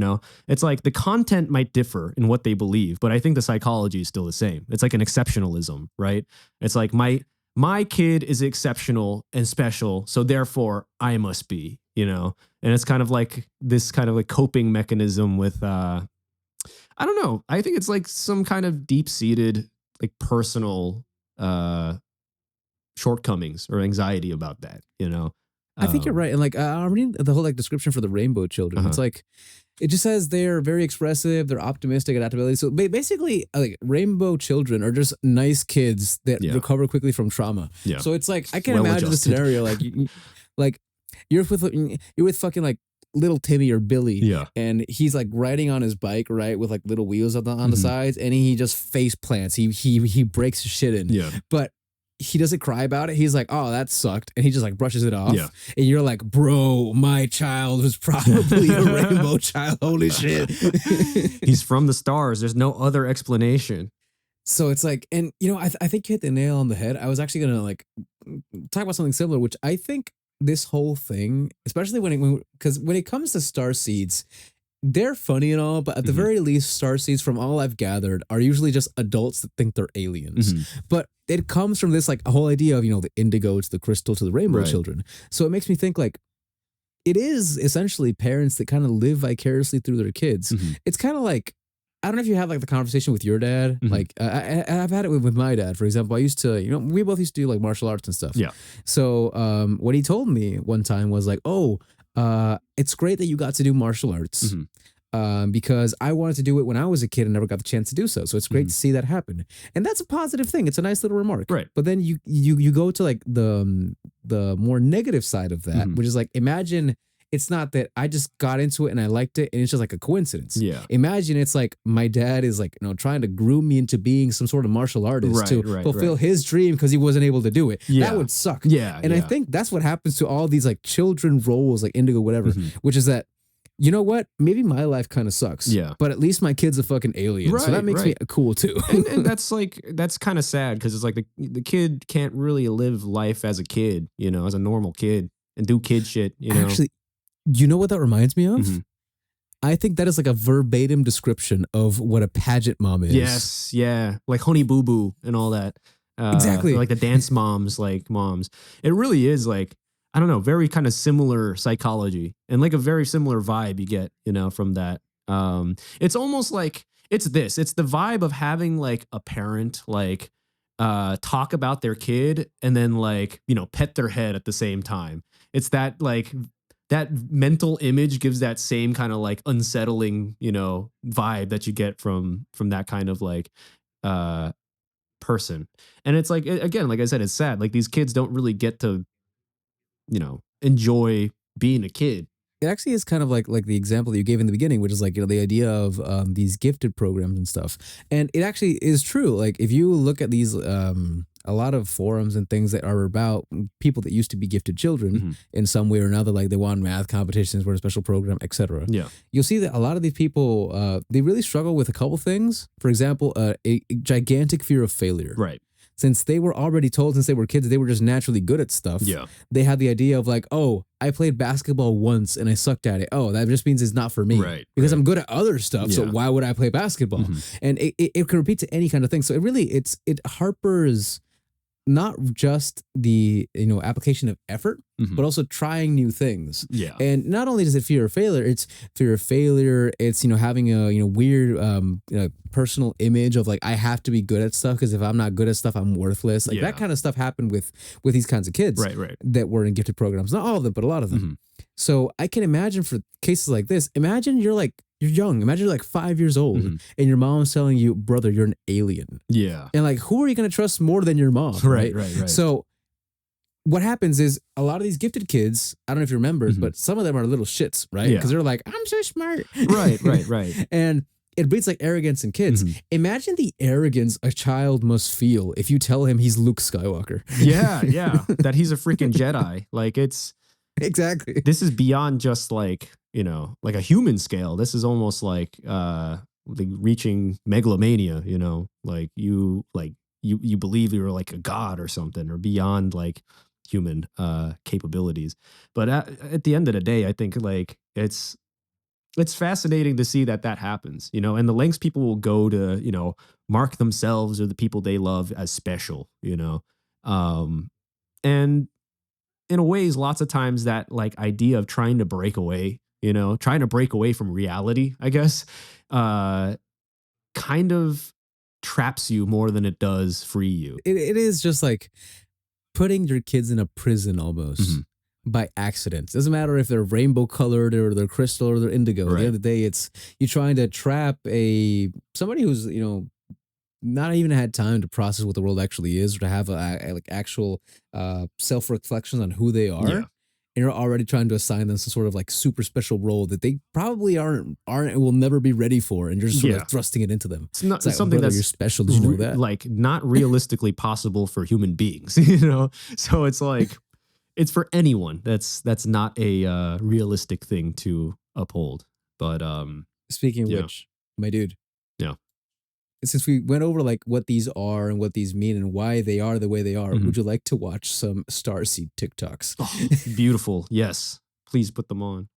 B: it's like the content might differ in what they believe, but I think the psychology is still the same. It's like an exceptionalism, right? It's like my kid is exceptional and special, so therefore I must be, and it's kind of like this kind of like coping mechanism with, I don't know. I think it's like some kind of deep-seated like personal, shortcomings or anxiety about that,
A: I think you're right. And like I'm reading the whole like description for the rainbow children. It's like it just says they're very expressive, they're optimistic, adaptability. So basically, like rainbow children are just nice kids that recover quickly from trauma.
B: Yeah.
A: So it's like I can imagine the scenario like like you're with fucking like little Timmy or Billy, and he's like riding on his bike, right, with like little wheels on the sides, and he just face plants. He breaks his shit in. But he doesn't cry about it. He's like, oh, that sucked. And he just like brushes it off. And you're like, bro, my child was probably a rainbow child. Holy shit.
B: He's from the stars. There's no other explanation.
A: So it's like, and I think you hit the nail on the head. I was actually going to like talk about something similar, which I think this whole thing, especially because when it comes to Starseeds, they're funny and all, but at the very least, Starseeds, from all I've gathered, are usually just adults that think they're aliens. But it comes from this like a whole idea of, the indigo to the crystal to the rainbow children. So it makes me think like it is essentially parents that kind of live vicariously through their kids. It's kind of like, I don't know if you have like the conversation with your dad. Like I've had it with my dad, for example. I used to, we both used to do like martial arts and stuff. So what he told me one time was like, oh, it's great that you got to do martial arts because I wanted to do it when I was a kid and never got the chance to do so. So it's great to see that happen. And that's a positive thing. It's a nice little remark.
B: Right.
A: But then you go to like the more negative side of that, which is like, imagine it's not that I just got into it and I liked it and it's just like a coincidence. Imagine it's like my dad is like, trying to groom me into being some sort of martial artist to fulfill his dream because he wasn't able to do it. That would suck. And I think that's what happens to all these like children roles, like indigo, whatever, which is that, you know what? Maybe my life kind of sucks. But at least my kid's a fucking alien. So that makes me cool too.
B: and that's kind of sad because it's like the kid can't really live life as a kid, as a normal kid and do kid shit,
A: Actually, you know what that reminds me of? I think that is like a verbatim description of what a pageant mom is.
B: Yes, yeah. Like Honey Boo Boo and all that.
A: Exactly.
B: Like the dance moms, like moms. It really is like, I don't know, very kind of similar psychology and like a very similar vibe you get, from that. It's almost like, it's the vibe of having like a parent like talk about their kid and then like, pet their head at the same time. It's that like, that mental image gives that same kind of like unsettling, vibe that you get from that kind of like person. And it's like, again, like I said, it's sad. Like these kids don't really get to, enjoy being a kid.
A: It actually is kind of like the example that you gave in the beginning, which is like, the idea of these gifted programs and stuff. And it actually is true. Like if you look at these, a lot of forums and things that are about people that used to be gifted children in some way or another, like they won math competitions, were a special program, etc. You'll see that a lot of these people, they really struggle with a couple things. For example, a gigantic fear of failure.
B: Right.
A: Since they were already told since they were kids they were just naturally good at stuff. They had the idea of like, oh, I played basketball once and I sucked at it. Oh, that just means it's not for me. Because I'm good at other stuff. So why would I play basketball? And it can repeat to any kind of thing. So it harpers not just the application of effort, but also trying new things. And not only does it fear of failure, it's fear of failure. It's having a weird personal image of like I have to be good at stuff because if I'm not good at stuff, I'm worthless. Like that kind of stuff happened with these kinds of kids that were in gifted programs. Not all of them, but a lot of them. So I can imagine for cases like this. Imagine you're young. Imagine you're like 5 years old and your mom's telling you, brother, you're an alien. And like, who are you going to trust more than your mom? Right. So what happens is a lot of these gifted kids, I don't know if you remember, but some of them are little shits, right? Because they're like, I'm so smart.
B: Right.
A: And it breeds like arrogance in kids. Imagine the arrogance a child must feel if you tell him he's Luke Skywalker.
B: Yeah. That he's a freaking Jedi. Like it's...
A: Exactly.
B: This is beyond just like, like a human scale. This is almost like like reaching megalomania, you know, like you believe you're like a god or something, or beyond like human capabilities. But at the end of the day, I think like it's fascinating to see that happens, you know, and the lengths people will go to, you know, mark themselves or the people they love as special, you know. And in a ways, lots of times that like idea of trying to break away, you know, trying to break away from reality, I guess, kind of traps you more than it does free you.
A: It is just like putting your kids in a prison almost by accident. Doesn't matter if they're rainbow colored or they're crystal or they're indigo. At the end of the day, it's you trying to trap somebody who's, you know, not even had time to process what the world actually is, or to have like actual self reflections on who they are.
B: Yeah.
A: And you're already trying to assign them some sort of like super special role that they probably aren't will never be ready for, and you're just sort of thrusting it into them.
B: It's not
A: It's like,
B: something
A: brother,
B: that's
A: you're special. Did you know that?
B: like not realistically possible for human beings, you know? So it's like it's for anyone. That's not a realistic thing to uphold. But
A: Speaking of which, my dude.
B: Yeah.
A: Since we went over like what these are and what these mean and why they are the way they are, would you like to watch some Starseed TikToks?
B: Beautiful. Yes. Please put them on.